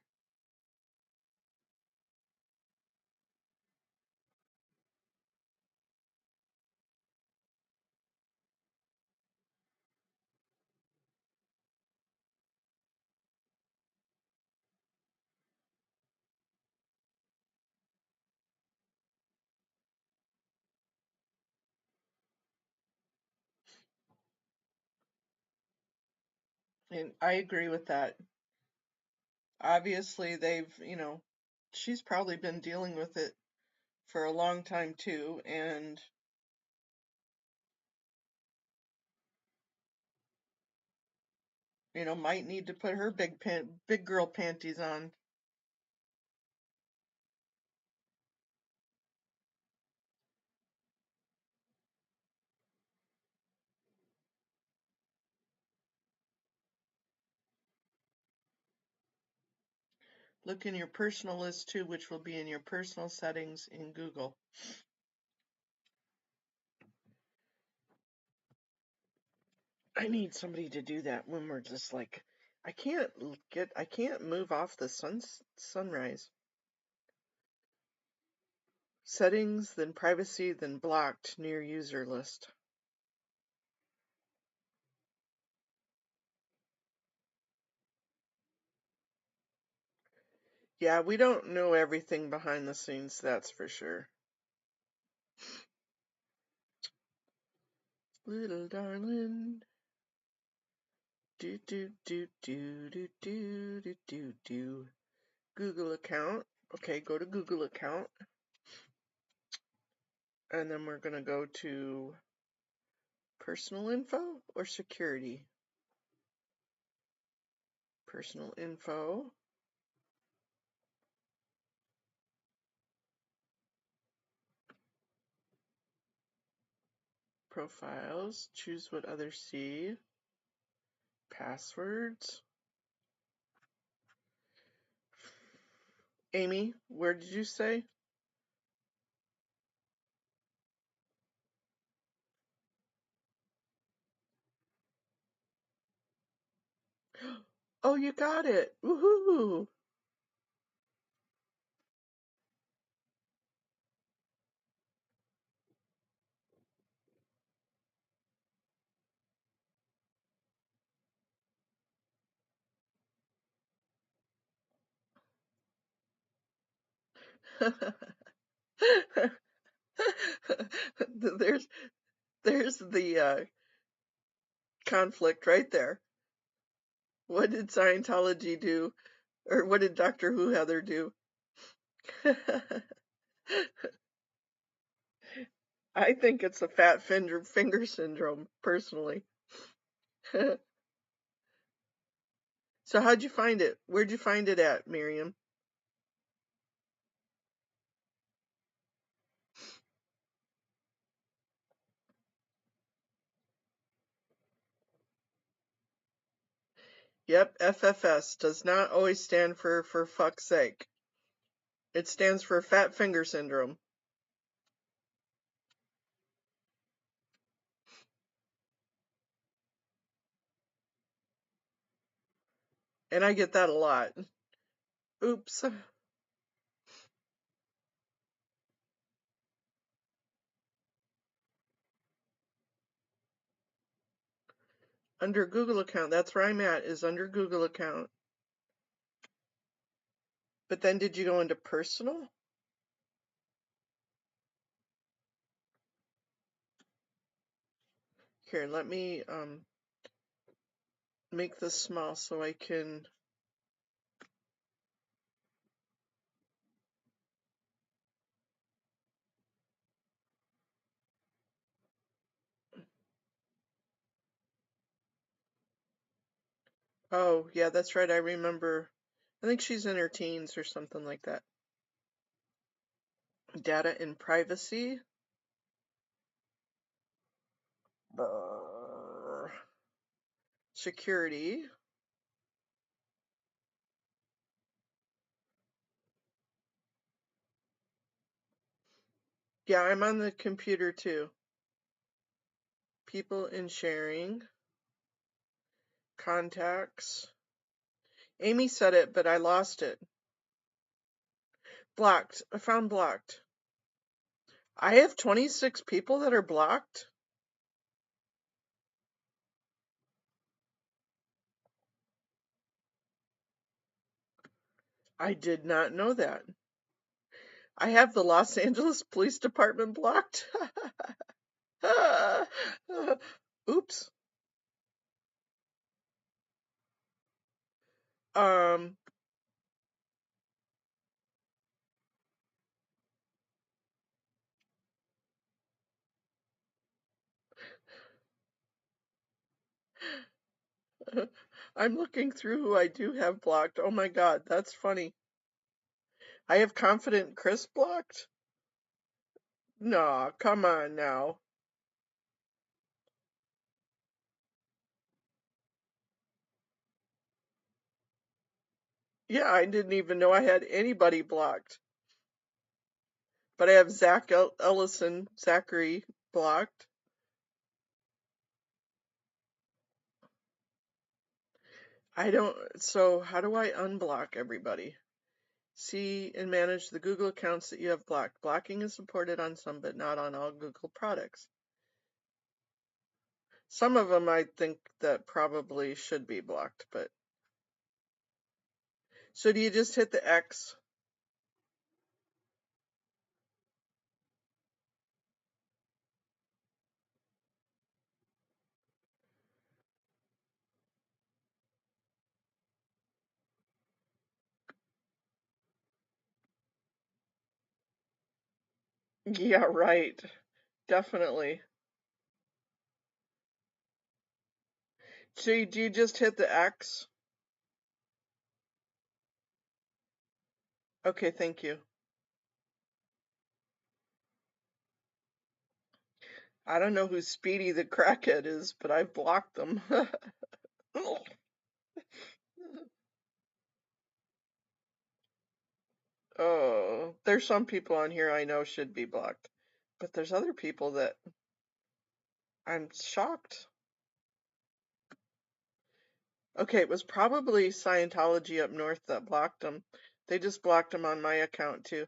And I agree with that. Obviously, she's probably been dealing with it for a long time too, and might need to put her big girl panties on. Look in your personal list too, which will be in your personal settings in Google. I need somebody to do that when we're just like, I can't move off the sunrise. Settings, then privacy, then blocked near user list. Yeah, we don't know everything behind the scenes, that's for sure. Little darling. Do do do do do do do do do. Google account. Okay, go to Google account. And then we're gonna go to personal info or security. Personal info. Profiles. Choose what others see. Passwords. Amy, where did you say? Oh, you got it. Woohoo! there's there's the conflict right there. What did Scientology do? Or what did Doctor Who Heather do? I think it's a fat finger syndrome, personally. So how'd you find it? Where'd you find it at, Miriam? Yep, FFS does not always stand for fuck's sake. It stands for fat finger syndrome. And I get that a lot. Oops. Under Google account, that's where I'm at, is under Google account. But then did you go into personal? Here, let me make this small so I can. Oh, yeah, that's right. I remember. I think she's in her teens or something like that. Data and privacy. Brr. Security. Yeah, I'm on the computer too. People and sharing. Contacts. Amy said it, but I lost it. Blocked. I found blocked. I have 26 people that are blocked. I did not know that. I have the Los Angeles Police Department blocked. Oops. Um, I'm looking through who I do have blocked. Oh my God, that's funny. I have Confident Chris blocked? No, come on now. Yeah, I didn't even know I had anybody blocked. But I have Zachary blocked. So how do I unblock everybody? See and manage the Google accounts that you have blocked. Blocking is supported on some, but not on all Google products. Some of them I think that probably should be blocked, but. So do you just hit the X? Yeah, right. Definitely. So do you just hit the X? Okay, thank you. I don't know who Speedy the Crackhead is, but I've blocked them. Oh, there's some people on here I know should be blocked, but there's other people that I'm shocked. Okay, it was probably Scientology up north that blocked them. They just blocked them on my account too.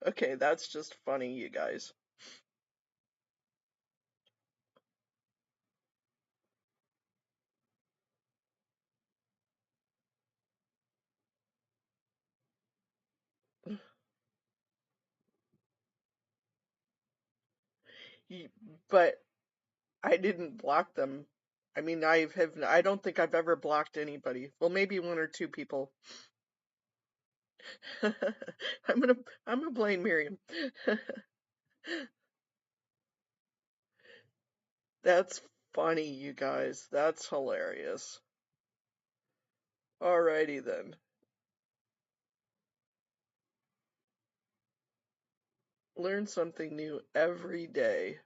Okay, that's just funny, you guys. But I didn't block them. I mean, I don't think I've ever blocked anybody. Well, maybe one or two people. I'm gonna blame Miriam. That's funny, you guys. That's hilarious. Alrighty then. Learn something new every day.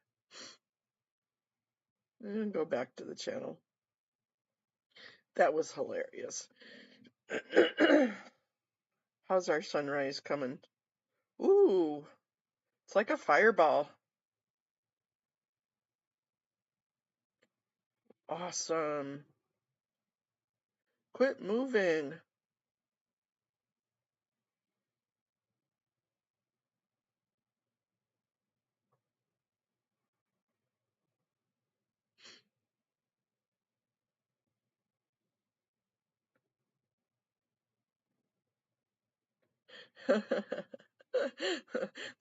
And go back to the channel. That was hilarious. How's our sunrise coming? Ooh, it's like a fireball. Awesome. Quit moving.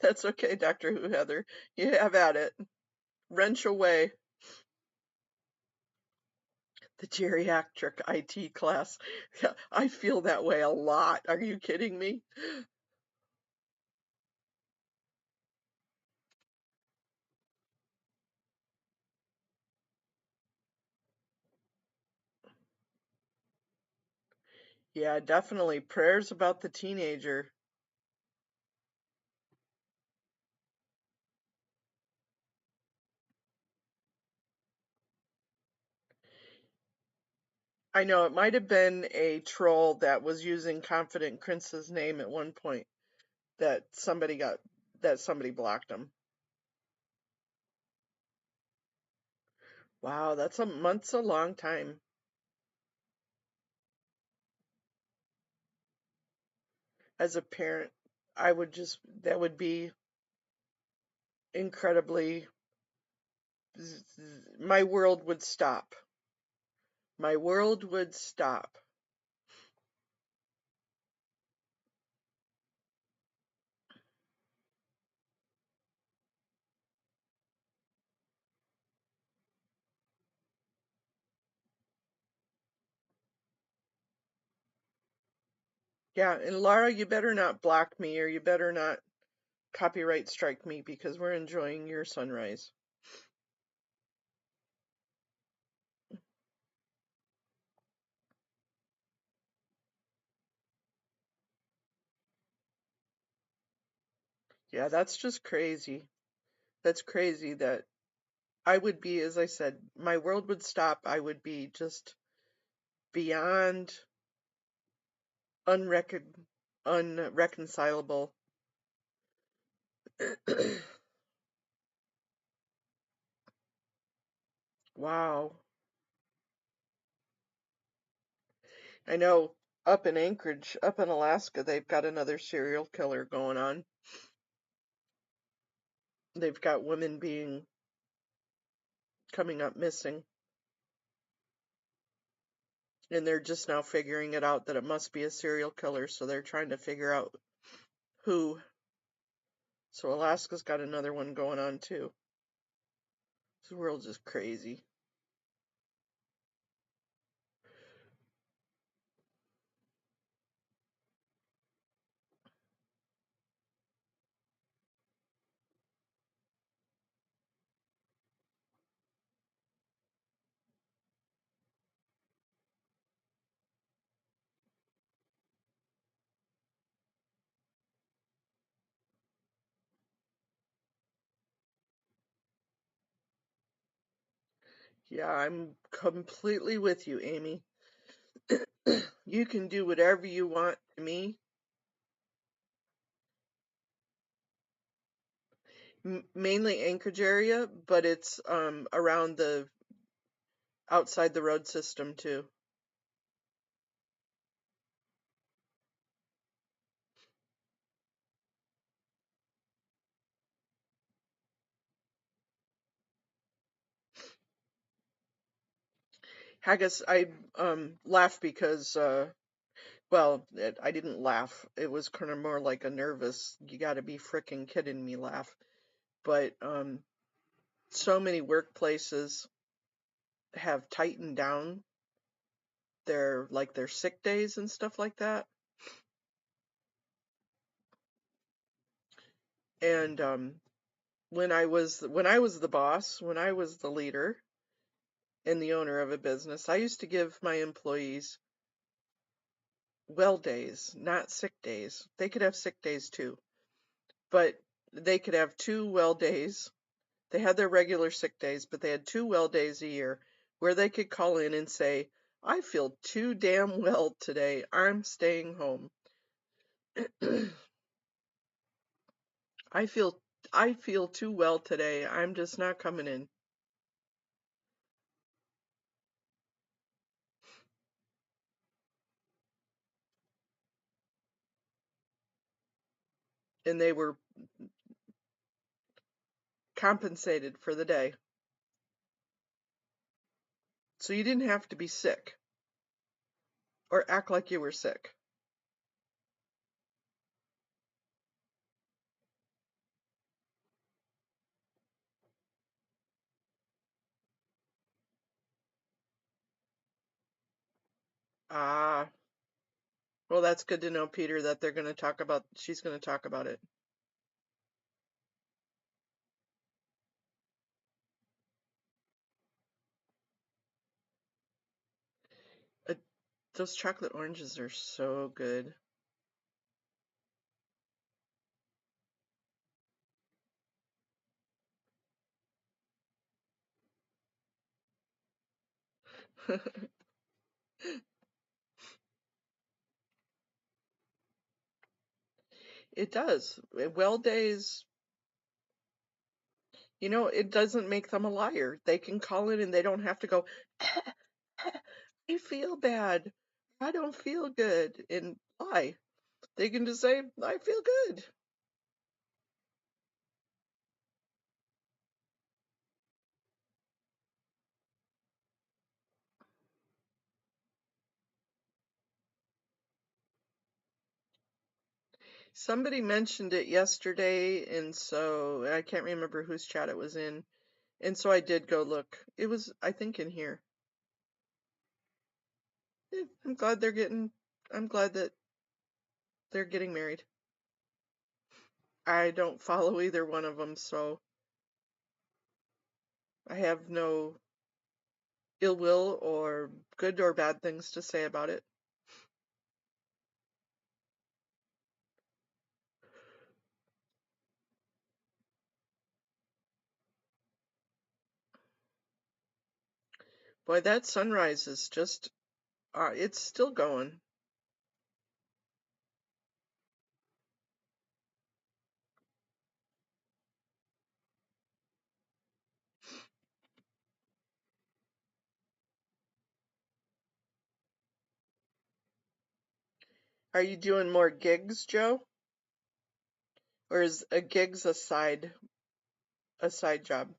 That's okay, Doctor Who Heather. You have at it. Wrench away. The geriatric IT class. Yeah, I feel that way a lot. Are you kidding me? Yeah, definitely. Prayers about the teenager. I know it might have been a troll that was using Confident Prince's name at one point that somebody blocked him. Wow, that's a month's a long time. As a parent, that would be incredibly, my world would stop. My world would stop. Yeah, and Laura, you better not block me or you better not copyright strike me because we're enjoying your sunrise. Yeah, that's just crazy. That's crazy that I would be, as I said, my world would stop. I would be just beyond unreconcilable. Wow. I know up in Anchorage, up in Alaska, they've got another serial killer going on. They've got women coming up missing. And they're just now figuring it out that it must be a serial killer, so they're trying to figure out who. So Alaska's got another one going on too. This world's just crazy. Yeah, I'm completely with you, Amy. You can do whatever you want to me. Mainly Anchorage area, but it's around the outside the road system too. Haggis, I laugh because well, I didn't laugh. It was kind of more like a nervous, you got to be frickin' kidding me laugh. But so many workplaces have tightened down their sick days and stuff like that. And when I was the boss, when I was the leader and the owner of a business, I used to give my employees well days, not sick days. They could have sick days too, but they could have 2 well days. They had their regular sick days, but they had 2 well days a year where they could call in and say, I feel too damn well today. I'm staying home. I feel I feel too well today. I'm just not coming in. and they were compensated for the day. So you didn't have to be sick or act like you were sick. Ah, well, that's good to know, Peter, that she's going to talk about it. Uh, those chocolate oranges are so good. It does. Well days, it doesn't make them a liar. They can call in and they don't have to go, I feel bad. I don't feel good, and lie. They can just say, I feel good. Somebody mentioned it yesterday, and so I can't remember whose chat it was in. And so I did go look. It was, I think, in here. I'm glad that they're getting married. I don't follow either one of them, so I have no ill will or good or bad things to say about it. Boy, that sunrise is just, it's still going. Are you doing more gigs, Joe? Or is a gigs a side job?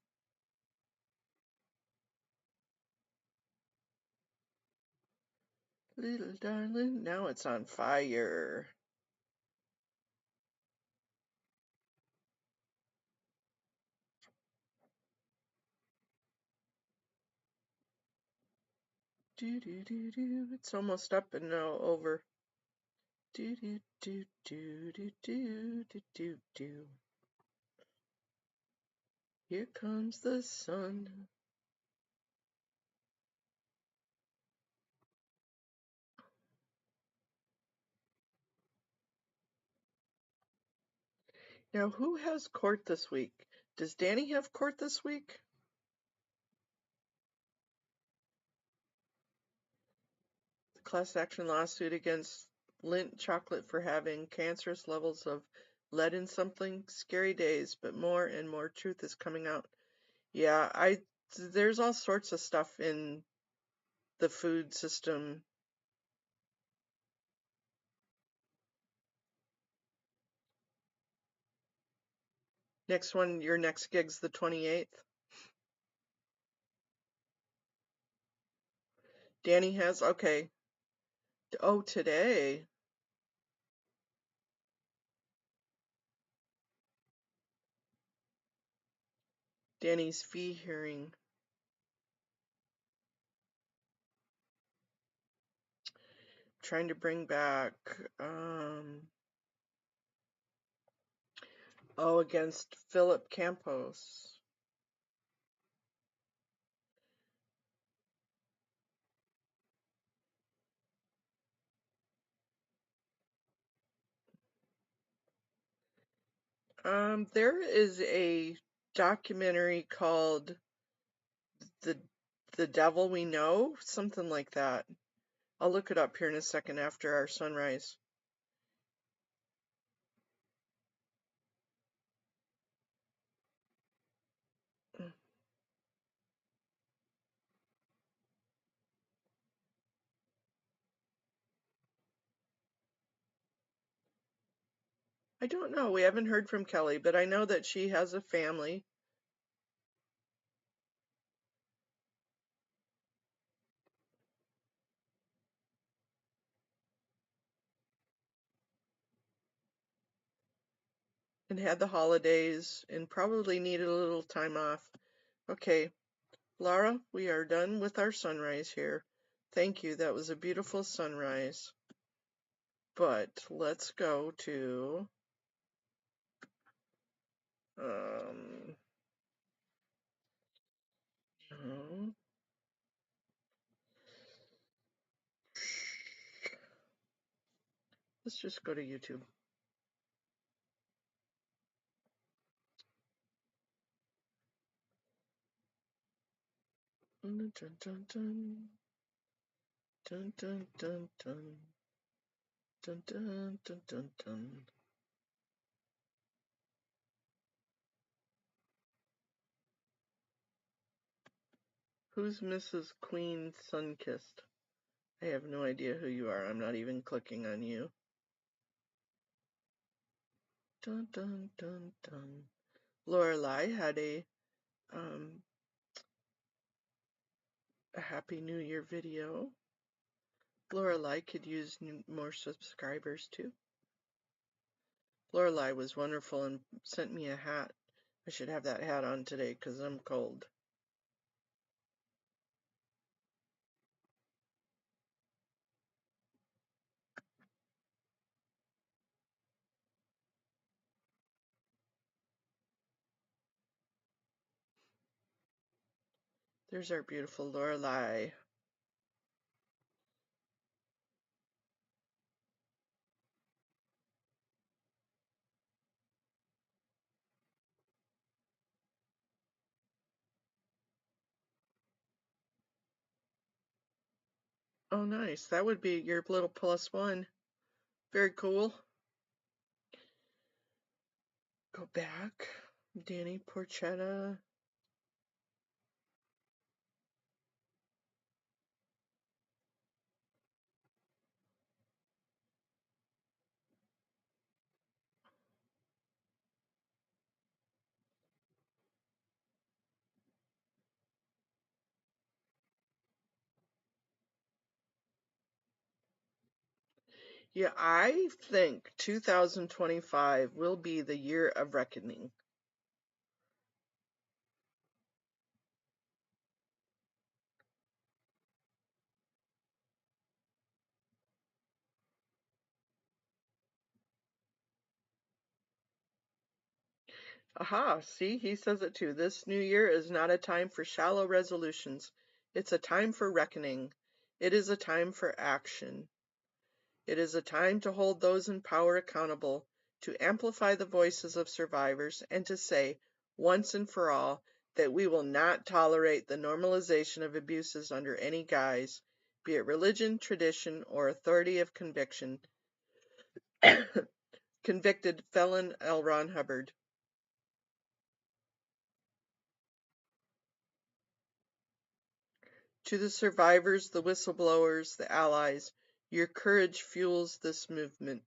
Little darling, now it's on fire. Do do do do. It's almost up and now over. Do do do do do do do do do. Here comes the sun. Now, who has court this week? Does Danny have court this week? The class action lawsuit against Lindt Chocolate for having cancerous levels of lead in something. Scary days, but more and more truth is coming out. Yeah, there's all sorts of stuff in the food system. Your next gig's the 28th. Danny has, okay. Oh, today. Danny's fee hearing. Trying to bring back, against Philip Campos. There is a documentary called The The Devil We Know, something like that. I'll look it up here in a second after our sunrise. I don't know. We haven't heard from Kelly, but I know that she has a family. And had the holidays and probably needed a little time off. Okay, Laura, we are done with our sunrise here. Thank you. That was a beautiful sunrise. But let's go to no. Let's just go to YouTube. Dun, dun, dun, dun. Dun, dun, dun, dun. Dun, dun, dun, dun, dun. Who's Mrs. Queen Sunkissed? I have no idea who you are. I'm not even clicking on you. Dun, dun, dun, dun. Lorelai had a Happy New Year video. Lorelai could use more subscribers too. Lorelai was wonderful and sent me a hat. I should have that hat on today because I'm cold. There's our beautiful Lorelai. Oh, nice. That would be your little +1. Very cool. Go back. Danny Porchetta. Yeah, I think 2025 will be the year of reckoning. Aha, see, he says it too. This new year is not a time for shallow resolutions. It's a time for reckoning. It is a time for action. It is a time to hold those in power accountable, to amplify the voices of survivors, and to say, once and for all, that we will not tolerate the normalization of abuses under any guise, be it religion, tradition, or authority of conviction. Convicted felon L. Ron Hubbard. To the survivors, the whistleblowers, the allies, your courage fuels this movement.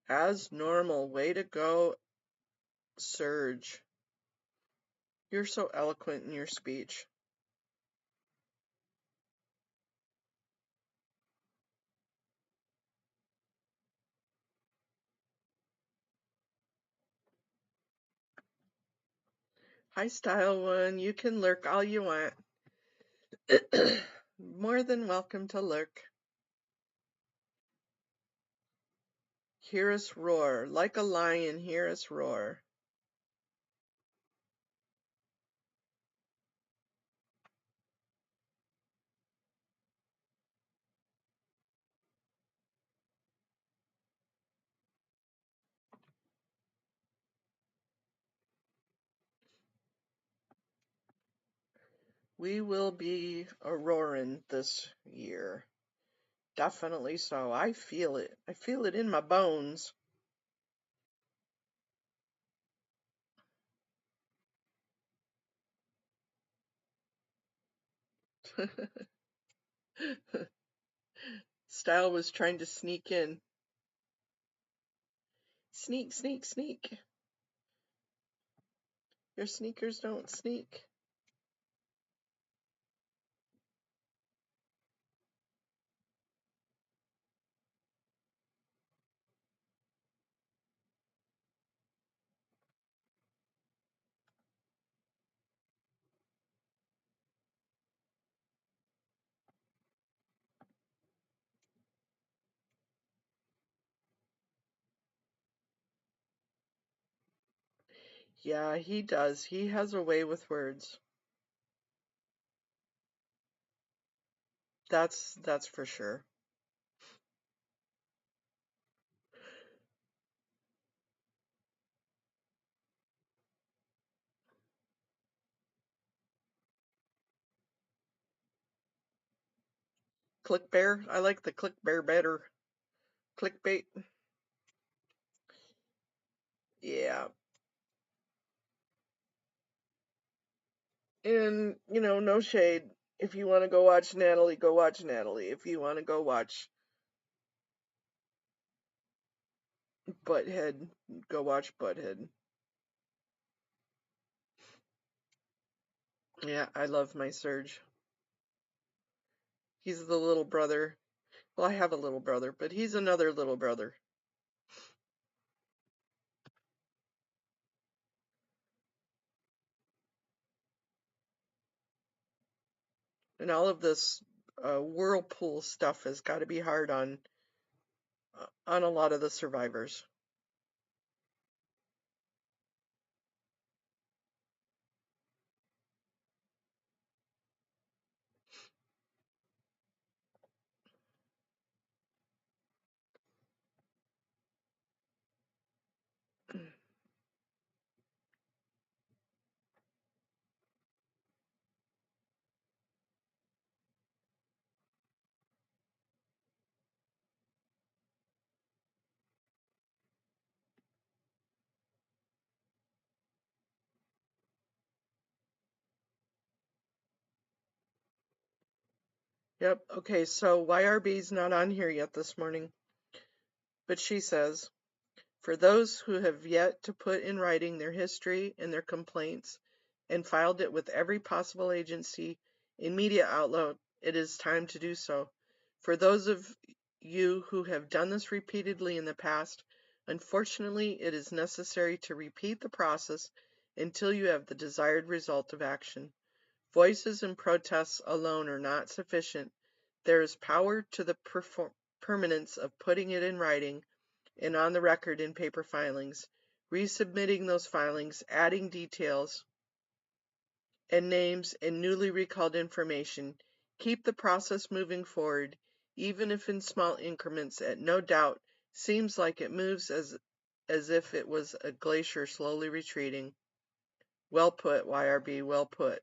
As normal. Way to go, Serge. You're so eloquent in your speech. Hi, Style One. You can lurk all you want. More than welcome to lurk. Hear us roar. Like a lion, hear us roar. We will be a roaring this year. Definitely so. I feel it. I feel it in my bones. Style was trying to sneak in. Sneak, sneak, sneak. Your sneakers don't sneak. Yeah, he does. He has a way with words. That's for sure. Click bear. I like the click bear better. Clickbait. Yeah. And, no shade. If you want to go watch Natalie, go watch Natalie. If you want to go watch Butthead, go watch Butthead. Yeah, I love my Serge. He's the little brother. Well, I have a little brother, but he's another little brother. And all of this whirlpool stuff has got to be hard on a lot of the survivors. Yep. Okay, so YRB's not on here yet this morning, but she says, for those who have yet to put in writing their history and their complaints and filed it with every possible agency and media outlet, it is time to do so. For those of you who have done this repeatedly in the past, unfortunately, it is necessary to repeat the process until you have the desired result of action. Voices and protests alone are not sufficient. There is power to the permanence of putting it in writing and on the record in paper filings, resubmitting those filings, adding details and names and newly recalled information. Keep the process moving forward, even if in small increments. At no doubt seems like it moves as if it was a glacier slowly retreating. Well put, YRB, well put.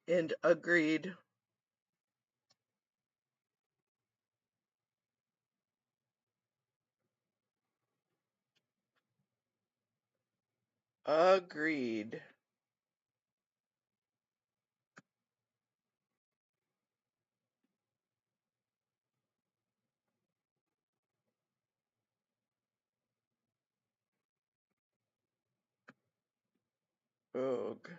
And agreed. Agreed. Ugh.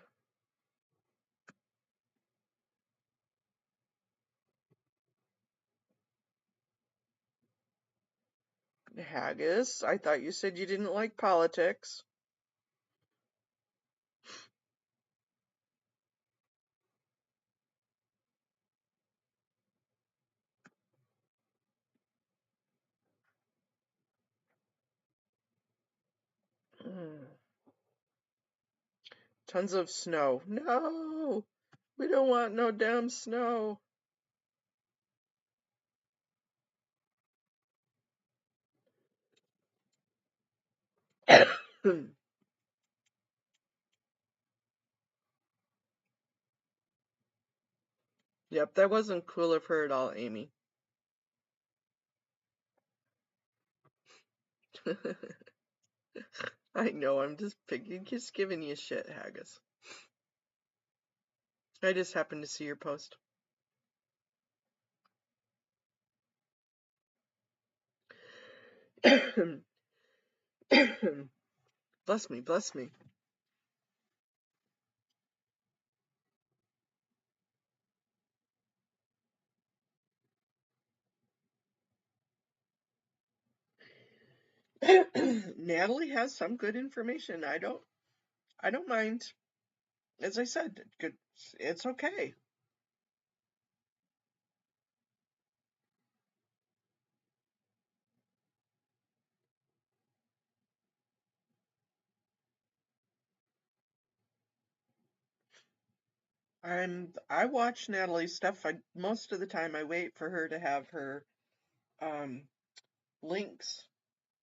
Haggis, I thought you said you didn't like politics. Tons of snow. No, we don't want no damn snow. Yep, that wasn't cool of her at all, Amy. I know, I'm just giving you shit, Haggis. I just happened to see your post. Bless me, bless me. Natalie has some good information. I don't mind. As I said, good. It's okay. I watch Natalie's stuff. Most of the time I wait for her to have her um links,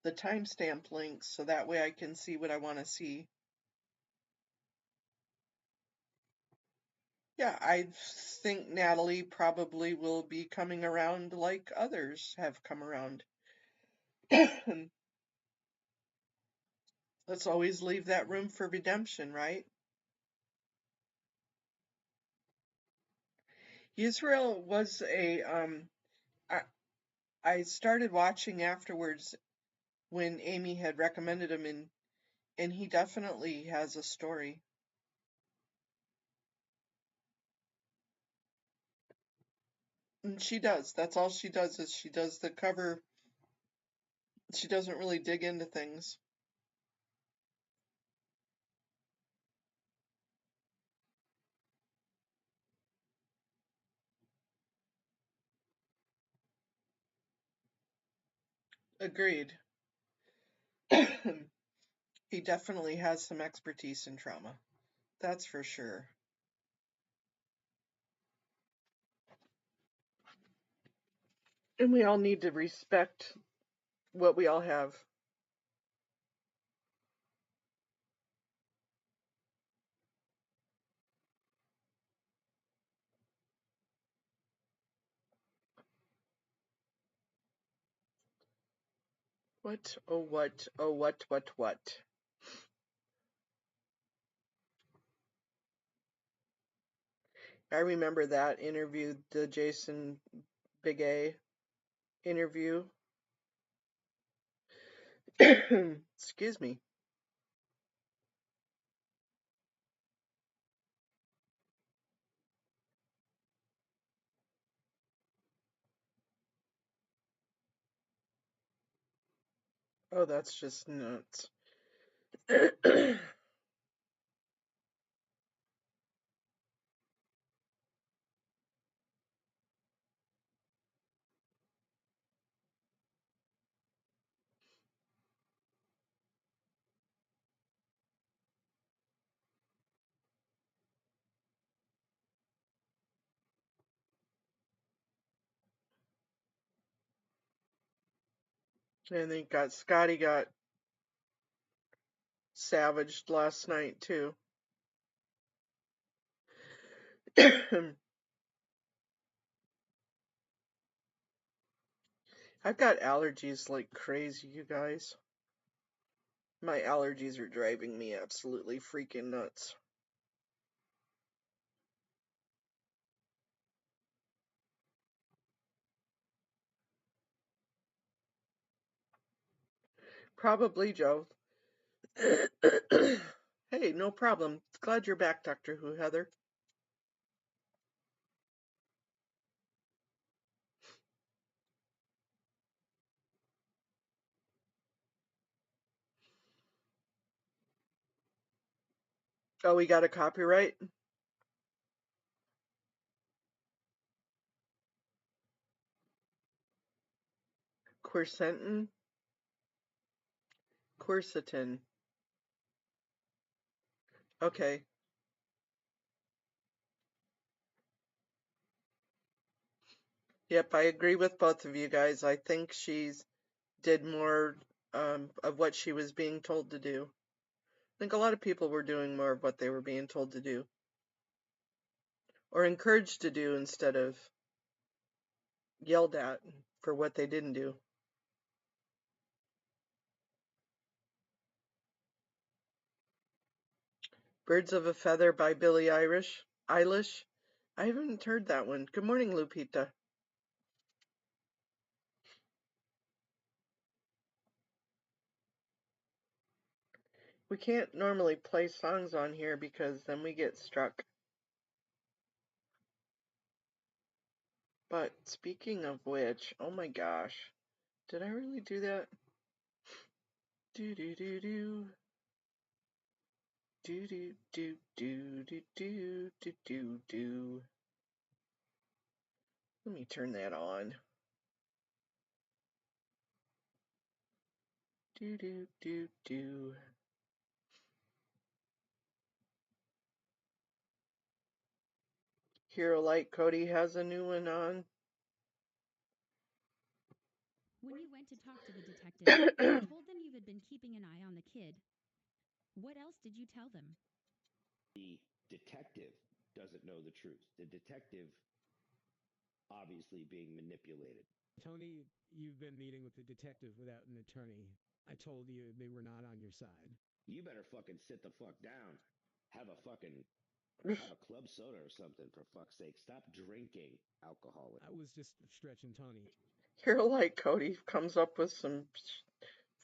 the timestamp links, so that way I can see what I want to see. Yeah, I think Natalie probably will be coming around like others have come around. Let's always leave that room for redemption, right? Israel was I started watching afterwards when Amy had recommended him, and he definitely has a story. And she does. That's all she does is she does the cover. She doesn't really dig into things. Agreed. He definitely has some expertise in trauma. That's for sure. And we all need to respect what we all have. What? Oh, what? Oh, what? I remember that interview, the Jason Big A interview. Excuse me. Oh, that's just nuts. And then Scotty got savaged last night too. I've got allergies like crazy, you guys. My allergies are driving me absolutely freaking nuts. Probably, Joe. Hey, no problem. Glad you're back, Doctor Who, Heather. Oh, we got a copyright? Quercetin? Quercetin. Okay. Yep, I agree with both of you guys. I think she's did more of what she was being told to do. I think a lot of people were doing more of what they were being told to do. Or encouraged to do instead of yelled at for what they didn't do. Birds of a Feather by Billie Eilish. I haven't heard that one. Good morning, Lupita. We can't normally play songs on here because then we get struck. But speaking of which, oh my gosh, did I really do that? Do do do do. Do do do do do do do do do. Let me turn that on. Do do do do. Hero Light Cody has a new one on. When you went to talk to the detective, you told them you had been keeping an eye on the kid. What else did you tell them? The detective doesn't know the truth. The detective obviously being manipulated. Tony, you've been meeting with the detective without an attorney. I told you they were not on your side. You better fucking sit the fuck down. Have a club soda or something, for fuck's sake. Stop drinking alcohol. I was just stretching Tony. Hero Light Cody comes up with some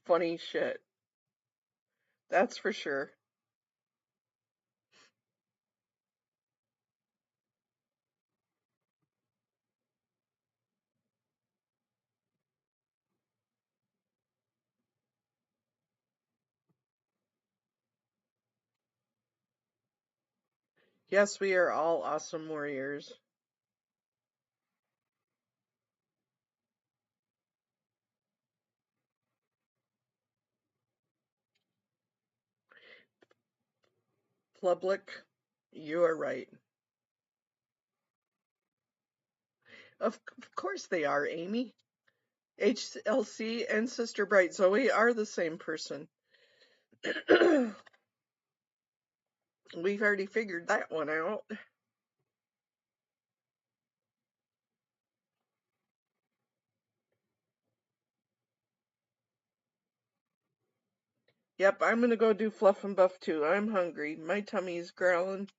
funny shit. That's for sure. Yes, we are all awesome warriors. Public, you are right. Of course they are, Amy. HLC and Sister Bright Zoe are the same person. We've already figured that one out. Yep, I'm gonna go do Fluff and Buff too. I'm hungry. My tummy's growling.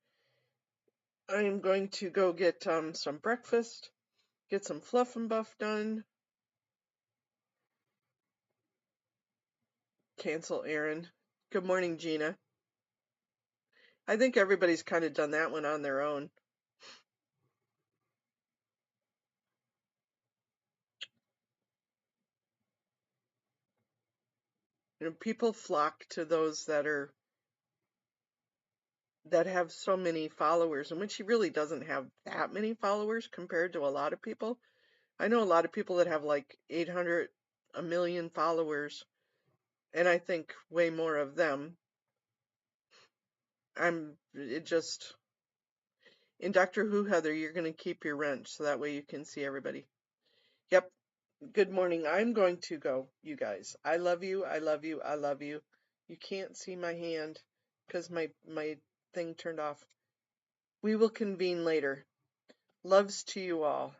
I am going to go get some breakfast, get some Fluff and Buff done. Cancel Aaron. Good morning, Gina. I think everybody's kind of done that one on their own. You know, people flock to those that have so many followers, and when she really doesn't have that many followers compared to a lot of people. I know a lot of people that have like 800, a million followers, and I think way more of them. In Doctor Who, Heather, you're going to keep your wrench so that way you can see everybody. Yep. Good morning. I'm going to go, you guys. I love you. I love you. I love you. You can't see my hand because my thing turned off. We will convene later. Loves to you all.